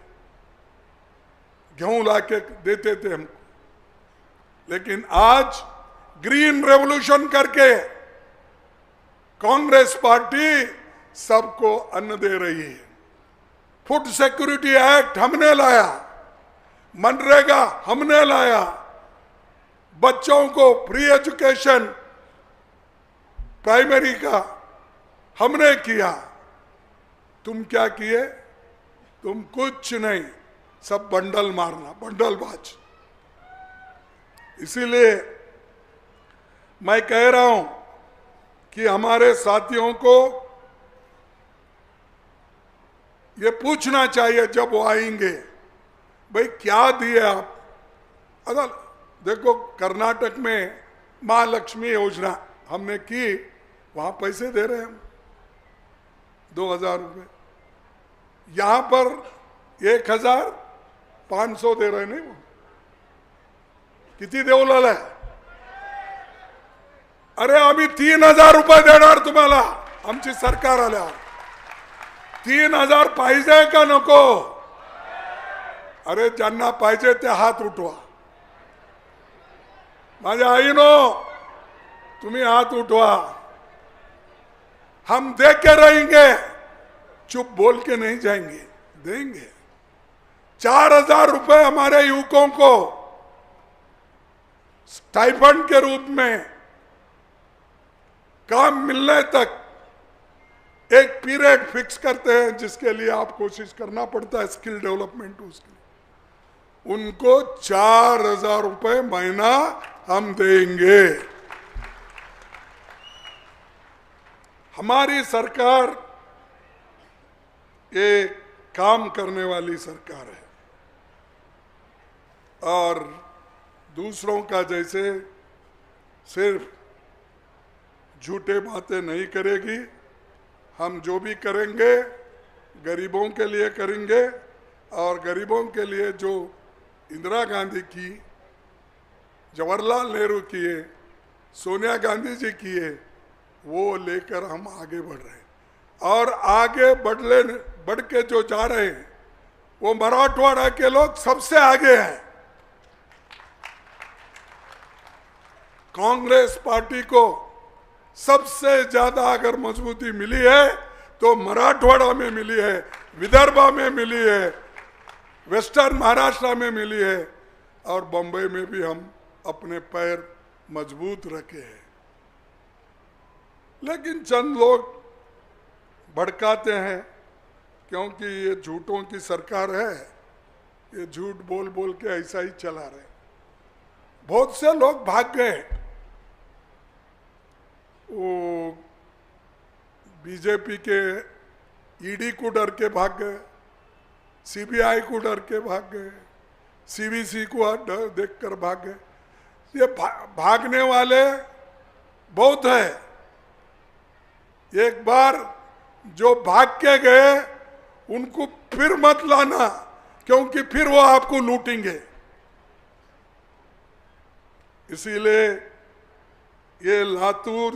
गेहूं लाके देते थे हमको. लेकिन आज ग्रीन रेवोल्यूशन करके कांग्रेस पार्टी सबको अन्न दे रही है. फूड सिक्योरिटी एक्ट हमने लाया, मनरेगा हमने लाया, बच्चों को फ्री एजुकेशन प्राइमरी का हमने किया. तुम क्या किए? तुम कुछ नहीं, सब बंडल मारना, बंडलबाज. इसीलिए मैं कह रहा हूं कि हमारे साथियों को ये पूछना चाहिए जब वो आएंगे, भाई क्या दिए आप? अगर देखो कर्नाटक में महालक्ष्मी योजना हमने की, वहां पैसे दे रहे हैं हम 2000 रुपये. यहां पर 1500 दे रहे. नाही किती देऊ लागलाय? अरे आम्ही 3000 रुपये देणार तुम्हाला आमची सरकार आल्यावर. 3000 पाहिजे का नको? अरे ज्यांना पाहिजे ते हात उठवा. माझ्या आईनो, तुम्ही हात उठवा. हम दे के रहेंगे, चुप बोल के नहीं जाएंगे, देंगे. 4,000 रुपए हमारे युवकों को स्टाइपेंड के रूप में काम मिलने तक एक पीरियड फिक्स करते हैं, जिसके लिए आप कोशिश करना पड़ता है, स्किल डेवलपमेंट. उसके लिए उनको 4,000 रुपए महीना हम देंगे. हमारी सरकार ये काम करने वाली सरकार है और दूसरों का जैसे सिर्फ झूठे बातें नहीं करेगी. हम जो भी करेंगे गरीबों के लिए करेंगे, और गरीबों के लिए जो इंदिरा गांधी की, जवाहरलाल नेहरू किए, सोनिया गांधी जी किए, वो लेकर हम आगे बढ़ रहे हैं. और आगे बढ़ के जो जा रहे हैं वो मराठवाड़ा के लोग सबसे आगे हैं. कांग्रेस पार्टी को सबसे ज्यादा अगर मजबूती मिली है तो मराठवाड़ा में मिली है, विदर्भा में मिली है, वेस्टर्न महाराष्ट्र में मिली है, और बम्बई में भी हम अपने पैर मजबूत रखे हैं. लेकिन चंद लोग भड़काते हैं, क्योंकि ये झूठों की सरकार है, ये झूठ बोल बोल के ऐसा ही चला रहे. बहुत से लोग भाग गए. वो बीजेपी के ईडी को डर के भाग गए, सीबीआई को डर के भाग गए, सीवीसी को डर देखकर भाग गए. ये भागने वाले बहुत है. एक बार जो भाग के गए उनको फिर मत लाना, क्योंकि फिर वो आपको लूटेंगे. इसीलिए ये लातूर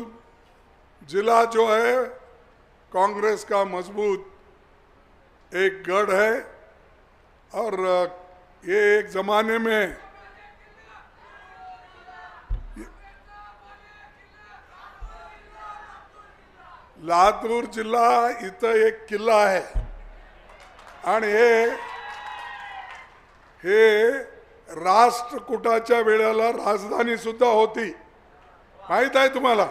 जिला जो है कांग्रेस का मजबूत एक गढ़ है, और ये एक जमाने में लातूर जिल्हा इथं एक किल्ला आहे. आणि हे राष्ट्रकूटाच्या वेळेला राजधानी सुद्धा होती, माहित आहे तुम्हाला.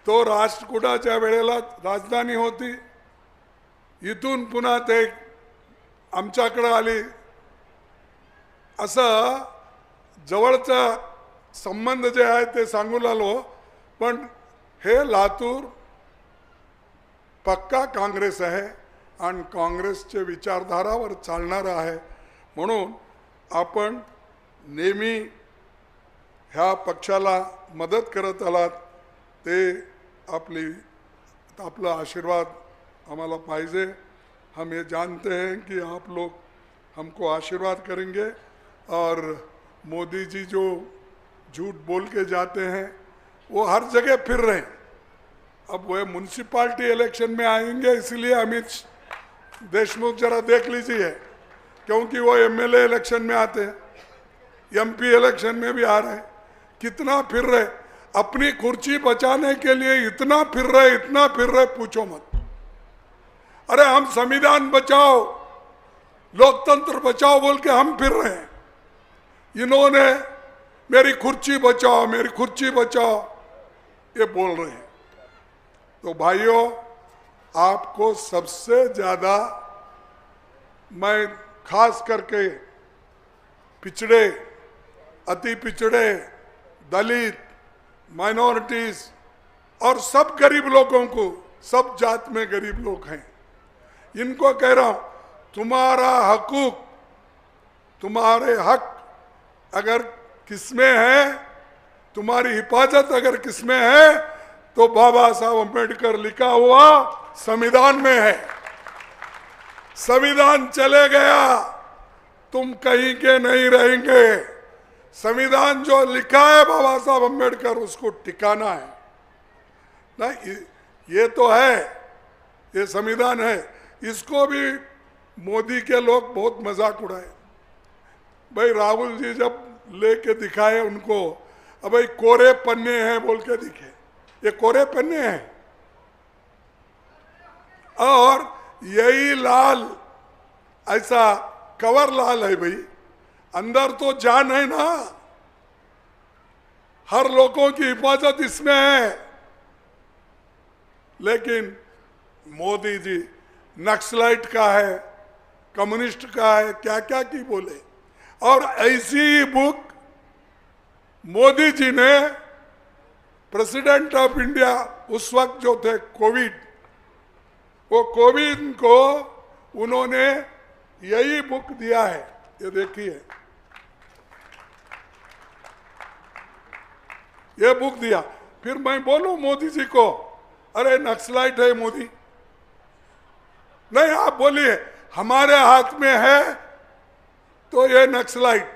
तो राष्ट्रकूटाच्या वेळेला राजधानी होती. इथून पुन्हा ते आमच्याकडे आली. असं जवळचा संबंध जे आहे ते सांगू लागलो. पण हे लातूर पक्का काँग्रेस आहे आणि काँग्रेसचे विचारधारावर चालणारा आहे. म्हणून आपण नेहमी ह्या पक्षाला मदत करत आलात. ते आपला आशीर्वाद हमारा पाहिजे. हम ये जानते हैं कि आप लोग हमको आशीर्वाद करेंगे. और मोदी जी जो झूठ बोल के जाते हैं वो हर जगह फिर रहे हैं. अब वो म्यूनसिपालिटी इलेक्शन में आएंगे, इसलिए अमित देशमुख जरा देख लीजिए, क्योंकि वो एमएलए इलेक्शन में आते हैं, एमपी इलेक्शन में भी आ रहे हैं. कितना फिर रहे, अपनी कुर्सी बचाने के लिए इतना फिर रहे पूछो मत. अरे हम संविधान बचाओ, लोकतंत्र बचाओ बोल के हम फिर रहे हैं. इन्होंने मेरी कुर्सी बचाओ ये बोल रहे हैं. तो भाइयों, आपको सबसे ज्यादा मैं खास करके पिछड़े, अति पिछड़े, दलित, माइनॉरिटीज और सब गरीब लोगों को, सब जात में गरीब लोग हैं, इनको कह रहा हूं, तुम्हारा हकूक, तुम्हारे हक अगर किसमें है, तुम्हारी हिफाजत अगर किसमें है, तो बाबा साहब अम्बेडकर लिखा हुआ संविधान में है. संविधान चले गया, तुम कहीं के नहीं रहेंगे. संविधान जो लिखा है बाबा साहब अम्बेडकर, उसको टिकाना है ना. ये तो है, ये संविधान है, इसको भी मोदी के लोग बहुत मजाक उड़ाए। भाई राहुल जी जब लेके दिखाए उनको, अब भाई कोरे पन्ने हैं बोल के दिखे, ये कोरे पन्ने हैं। और यही लाल ऐसा कवर लाल है भाई, अंदर तो जान है ना, हर लोगों की हिफाजत इसमें है। लेकिन मोदी जी नक्सलाइट का है, कम्युनिस्ट का है, क्या क्या की बोले। और ऐसी ही बुक मोदी जी ने प्रेसिडेंट ऑफ इंडिया उस वक्त जो थे कोविड, वो कोविड को उन्होंने यही बुक दिया है, ये देखिए, ये बुक दिया। फिर मैं बोलूं मोदी जी को, अरे नक्सलाइट है मोदी, नहीं आप बोलिए हमारे हाथ में है तो ये नक्सलाइट,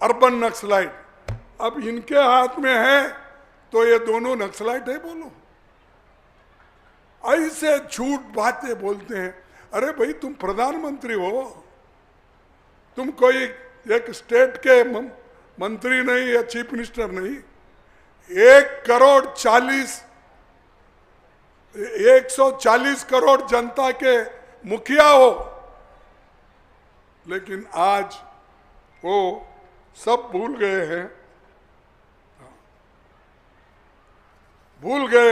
अर्बन नक्सलाइट, अब इनके हाथ में है तो ये दोनों नक्सलाइट है बोलो। ऐसे झूठ बातें बोलते हैं। अरे भाई तुम प्रधानमंत्री हो, तुम कोई एक स्टेट के मंत्री नहीं या चीफ मिनिस्टर नहीं, 140 करोड़ जनता के मुखिया हो। लेकिन आज वो सब भूल गए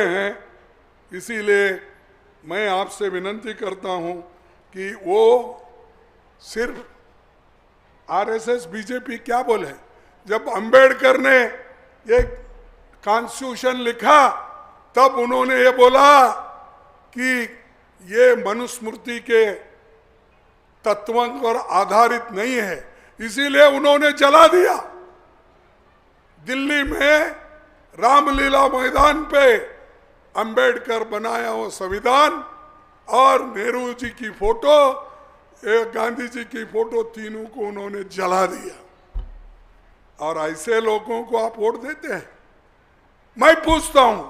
हैं। इसीलिए मैं आपसे विनती करता हूं कि वो सिर्फ आरएसएस बीजेपी क्या बोले, जब अंबेडकर ने एक कॉन्स्टिट्यूशन लिखा तब उन्होंने ये बोला कि ये मनुस्मृति के तत्वों पर आधारित नहीं है, इसीलिए उन्होंने जला दिया। दिल्ली में रामलीला मैदान पे अंबेडकर बनाया वो संविधान और नेहरू जी की फोटो, गांधी जी की फोटो, तीनों को उन्होंने जला दिया। और ऐसे लोगों को आप वोट देते हैं? मैं पूछता हूं,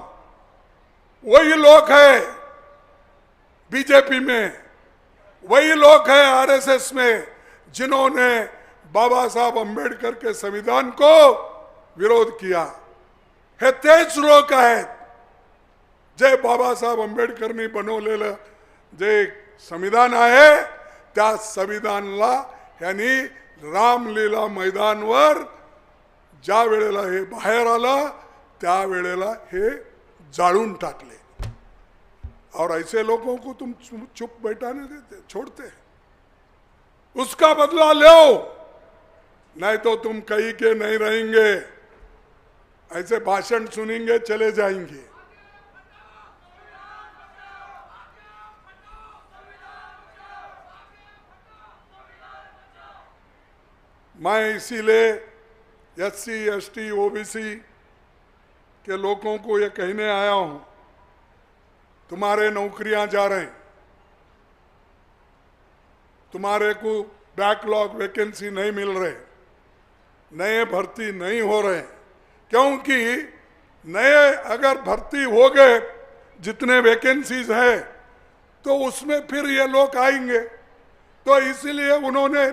वही लोग हैं बीजेपी में, वही लोग हैं आरएसएस में जिन्होंने बाबा साहब अंबेडकर के संविधान को विरोध किया है। तेज लोग आहेत जे बाबा साहब अंबेडकरनी बनवलेलं जे संविधान आहे त्या संविधानाला यांनी रामलीला मैदानवर ज्या वेळेला हे बाहेर आलं त्या वेळेला हे जाळून टाकले। और ऐसे लोगों को तुम चुप बैठाने देते, छोड़ते, उसका बदला लो, नहीं तो तुम कहीं के नहीं रहेंगे, ऐसे भाषण सुनेंगे चले जाएंगे। मैं इसीलिए एससी एसटी ओबीसी के लोगों को ये कहने आया हूं, तुम्हारे नौकरियां जा रहे हैं, तुम्हारे को बैकलॉग वैकेंसी नहीं मिल रहे, नए भर्ती नहीं हो रहे, क्योंकि नए अगर भर्ती हो गए जितने वैकेंसीज है तो उसमें फिर ये लोग आएंगे। तो इसीलिए उन्होंने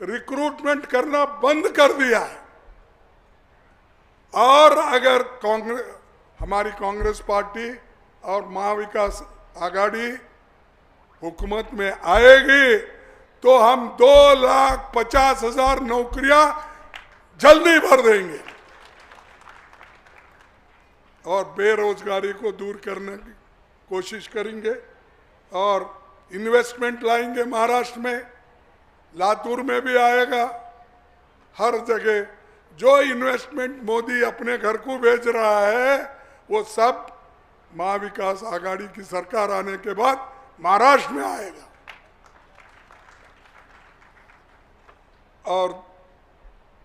रिक्रूटमेंट करना बंद कर दिया है। और अगर हमारी कांग्रेस पार्टी और महाविकास आघाड़ी हुकूमत में आएगी तो हम 2,50,000 नौकरियां जल्दी भर देंगे और बेरोजगारी को दूर करने की कोशिश करेंगे और इन्वेस्टमेंट लाएंगे। महाराष्ट्र में, लातूर में भी आएगा, हर जगह जो इन्वेस्टमेंट मोदी अपने घर को भेज रहा है वो सब महाविकास आघाड़ी की सरकार आने के बाद महाराष्ट्र में आएगा। और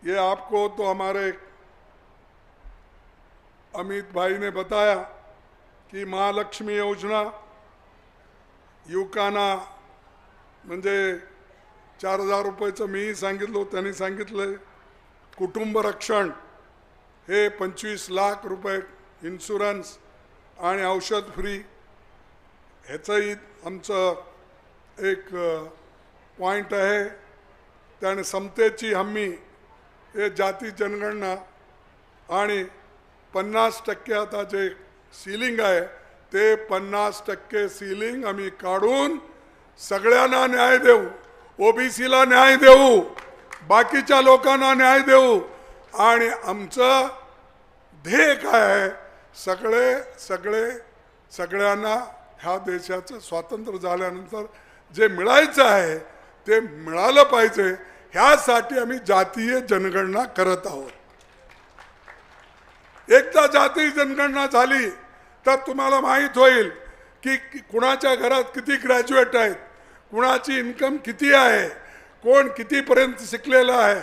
ये आपको तो हमारे अमित भाई ने बताया की महालक्ष्मी योजना युवकांना म्हणजे 4,000 रुपयाचं मीही सांगितलं, त्यांनी सांगितलं कुटुंब रक्षण हे 25 लाख रुपये इन्शुरन्स आणि औषध फ्री ह्याचंही आमचं एक पॉइंट आहे त्याने समतेची हमी हे जाती जनगणना आणि 50% आता जे सीलिंग आहे ते 50% सीलिंग आम्ही काढून सगळ्यांना न्याय देऊ, ओबीसीला न्याय देऊ, बाकीच्या लोकांना न्याय देऊ. आणि आमचं ध्येय काय आहे, सगळ्यांना ह्या देशाचं स्वातंत्र्य झाल्यानंतर जे मिळायचं आहे ते मिळालं पाहिजे. ह्यासाठी आम्ही जातीय जनगणना करत आहोत. एकदा जातीय जनगणना झाली तर तुम्हाला माहीत होईल की कुणाच्या घरात किती ग्रॅज्युएट आहेत, कुणाची इन्कम किती आहे, कोण कितीपर्यंत शिकलेला आहे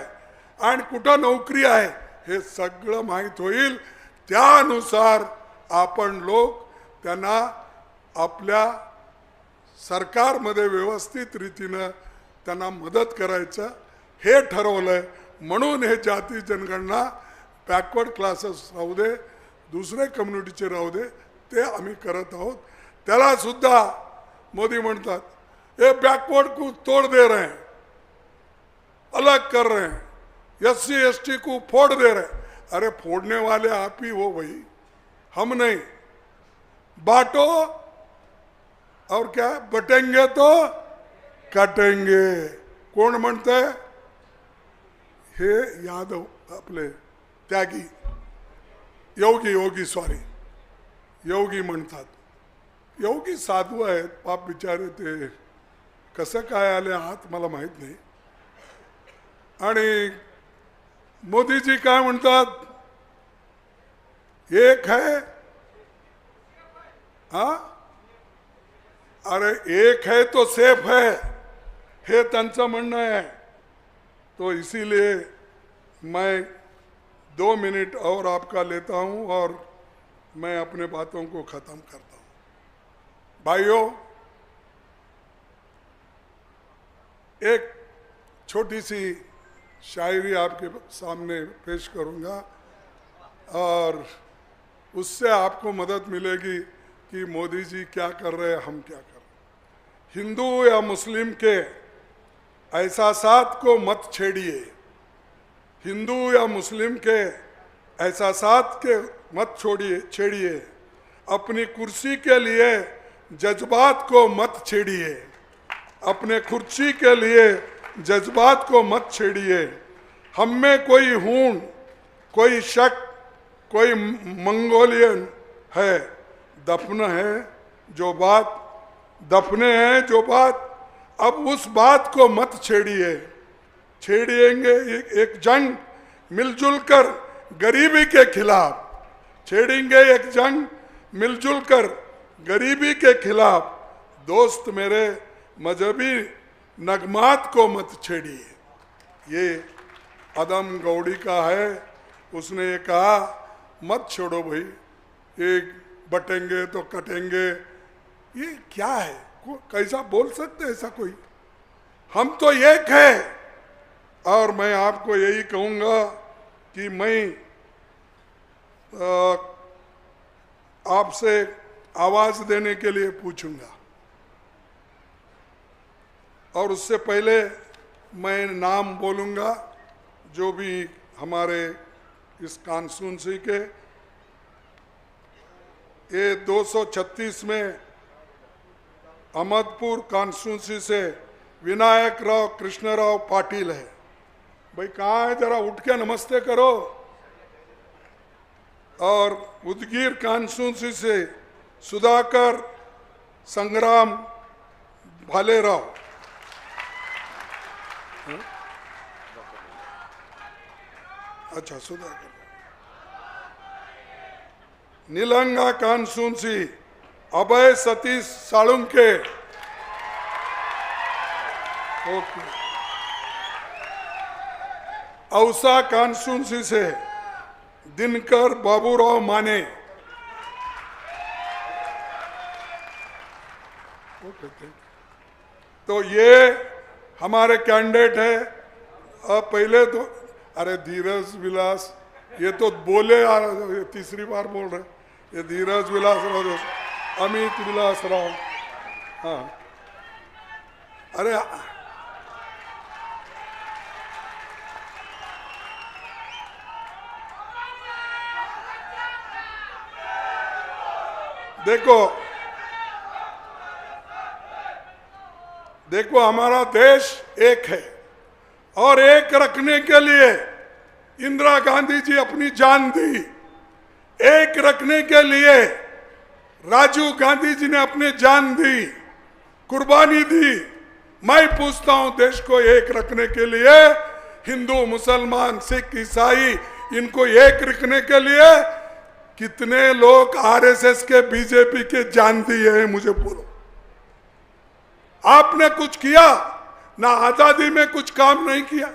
आणि कुठं नोकरी आहे, हे सगळं माहीत होईल. त्यानुसार आपण लोक त्यांना आपल्या सरकारमध्ये व्यवस्थित रीतीनं त्यांना मदत करायचं हे ठरवलंय. म्हणून हे जाती जनगणना बॅकवर्ड क्लासेस राहू दे, दुसरे कम्युनिटीचे राहू दे, ते आम्ही करत आहोत. त्याला सुद्धा मोदी म्हणतात ये बैकवर्ड को तोड़ दे रहे हैं, अलग कर रहे हैं, SC ST को फोड़ दे रहे हैं. अरे फोड़ने वाले आप ही हो भाई, हम नहीं. बांटो और क्या बटेंगे तो काटेंगे. कोण म्हणतंय? हे यादव आपले त्यागी योगी म्हणतात. योगी साधू आहेत, पाप बिचारे, ते कसं काय आले आहात मला माहित नाही. आणि मोदीजी काय म्हणतात? एक है, हाँ अरे एक है तो सेफ है, हे त्यांचं म्हणणं आहे. तो इसीलिए मैं 2 मिनट और आपका लेता हूं और मैं अपने बातों को ख़त्म करता हूं. भाइयों, एक छोटी सी शायरी आपके सामने पेश करूंगा और उससे आपको मदद मिलेगी कि मोदी जी क्या कर रहे हैं, हम क्या कर रहे हैं. हिंदू या मुस्लिम के एहसासात को मत छेड़िए, हिंदू या मुस्लिम के एहसासात के मत छेड़िए, अपनी कुर्सी के लिए जज्बात को मत छेड़िए, अपने कुर्सी के लिए जज्बात को मत छेड़िए. हम में कोई हून, कोई शक, कोई मंगोलियन है, दफन है जो बात, दफने हैं जो बात, अब उस बात को मत छेड़िए. छेड़िएंगे एक जंग मिलजुल कर गरीबी के खिलाफ, छेड़ेंगे एक जंग मिलजुल कर गरीबी के खिलाफ. दोस्त मेरे मजहबी नगमात को मत छेड़िए. ये आदम गौड़ी का है. उसने ये कहा मत छोड़ो भाई, एक बटेंगे तो कटेंगे. ये क्या है? कैसा बोल सकते ऐसा कोई? हम तो एक है. और मैं आपको यही कहूँगा कि मैं आपसे आवाज़ देने के लिए पूछूंगा और उससे पहले मैं नाम बोलूँगा जो भी हमारे इस कॉन्स्टिट्यूंसी के. ये 236 में अहमदपुर कॉन्स्टिट्यूंसी से विनायक राव कृष्णराव पाटिल है. भाई कहाँ है? जरा उठ के नमस्ते करो. और उदगीर कॉन्स्टिट्यूंसी से सुधाकर संग्राम भालेराव, अच्छा सुधाकर. निलंगा कॉन्स्टिट्यूंसी अभय सतीश साळुंके. ओके. औसा कॉन्स्टिट्यूंसी से दिनकर बाबूराव माने. ओके. तो ये हमारे कैंडिडेट है. अब पहले तो अरे धीरज विलास, ये तो बोले ये तीसरी बार बोल रहे. ये धीरज विलास राव, अमित विलास राव. हाँ अरे देखो हमारा देश एक है और एक रखने के लिए इंदिरा गांधी जी अपनी जान दी। एक रखने के लिए राजीव गांधी जी ने अपनी जान दी, कुर्बानी दी। मैं पूछता हूं, देश को एक रखने के लिए हिंदू, मुसलमान, सिख, ईसाई, इनको एक रखने के लिए कितने लोग आरएसएस के, बीजेपी के जान दिए हैं? मुझे बोलो। आपने कुछ किया? ना आजादी में कुछ काम नहीं किया,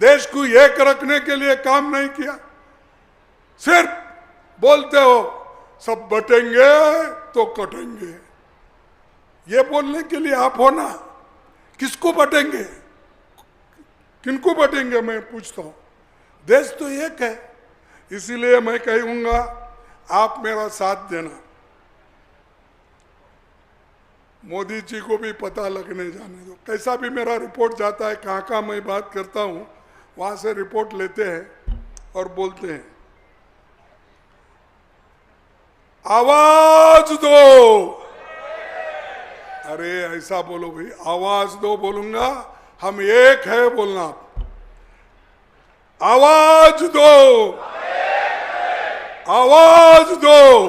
देश को एक रखने के लिए काम नहीं किया। सिर्फ बोलते हो सब बटेंगे तो कटेंगे। ये बोलने के लिए आप हो ना, किसको बटेंगे, किनको बटेंगे? मैं पूछता हूं। देश तो एक है, इसीलिए मैं कहूंगा आप मेरा साथ देना। मोदी जी को भी पता लगने जाने दो। कैसा भी मेरा रिपोर्ट जाता है, कहाँ कहाँ मैं बात करता हूँ, वहाँ से रिपोर्ट लेते हैं और बोलते हैं आवाज दो। अरे ऐसा बोलो भाई, आवाज दो बोलूंगा, हम एक है बोलना। आवाज दो, आवाज दो,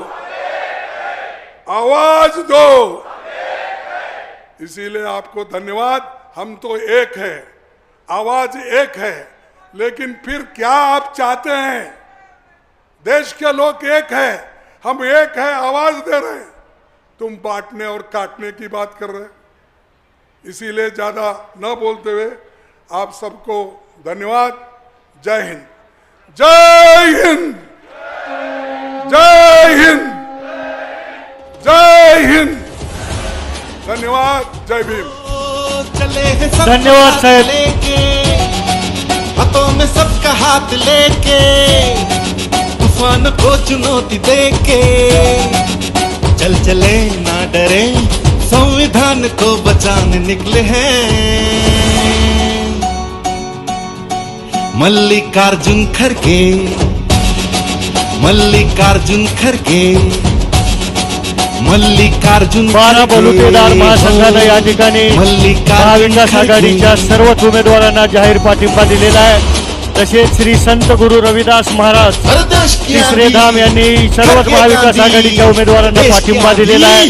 आवाज दो। इसीलिए आपको धन्यवाद। हम तो एक है, आवाज एक है, लेकिन फिर क्या आप चाहते हैं? देश के लोग एक है, हम एक है, आवाज दे रहे हैं, तुम बांटने और काटने की बात कर रहे हैं। इसीलिए ज्यादा न बोलते हुए आप सबको धन्यवाद। जय हिंद, जय हिंद, जय हिंद, जय हिंद। धन्यवाद, जय भीम। चले हैं सब धन्यवाद हाथ साहब। लेके, हाथों में सबका हाथ लेके, तूफान को चुनौती देके, चल चले ना डरे, संविधान को बचाने निकले हैं। मल्लिकार्जुन खड़गे, मल्लिकार्जुन खड़गे, मल्लिकार्जुन बारा बलुतेदार महासंघानं या ठिकाणी महाविकास आघाडीच्या सर्वच उमेदवारांना जाहीर पाठिंबा दिलेला आहे। तसेच श्री संत गुरु रविदास महाराज तिसरे धाम यांनी सर्वच महाविकास आघाडीच्या उमेदवारांना पाठिंबा दिलेला आहे।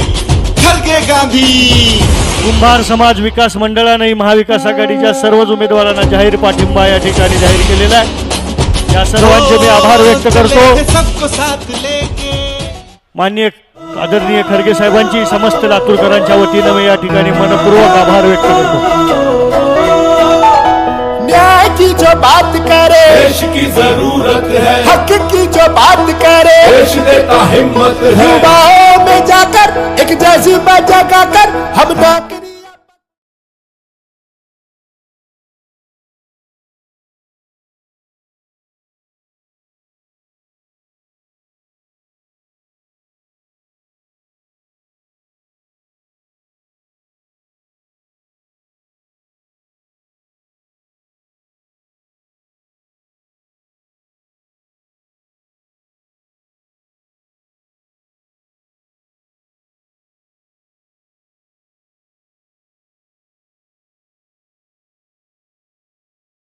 खड़गे गांधी, कुंभार समाज विकास मंडळाने महाविकास आघाडीच्या सर्वच उमेदवारांना जाहीर पाठिंबा या ठिकाणी जाहीर केलेला आहे। या सर्वांचे मी आभार व्यक्त करतो। सबको साथ लेके, माननीय आदरणीय खरगे साहेबांची समस्त लातूरकरांच्या वतीनं मी या ठिकाणी मनपूर्वक आभार व्यक्त करतो। न्याय की जो बात करे, देश की जरूरत है, हक की जो बात करे, देश देता हिम्मत है। युवाओं में जाकर एक जज्बा जगाकर हम नौकरी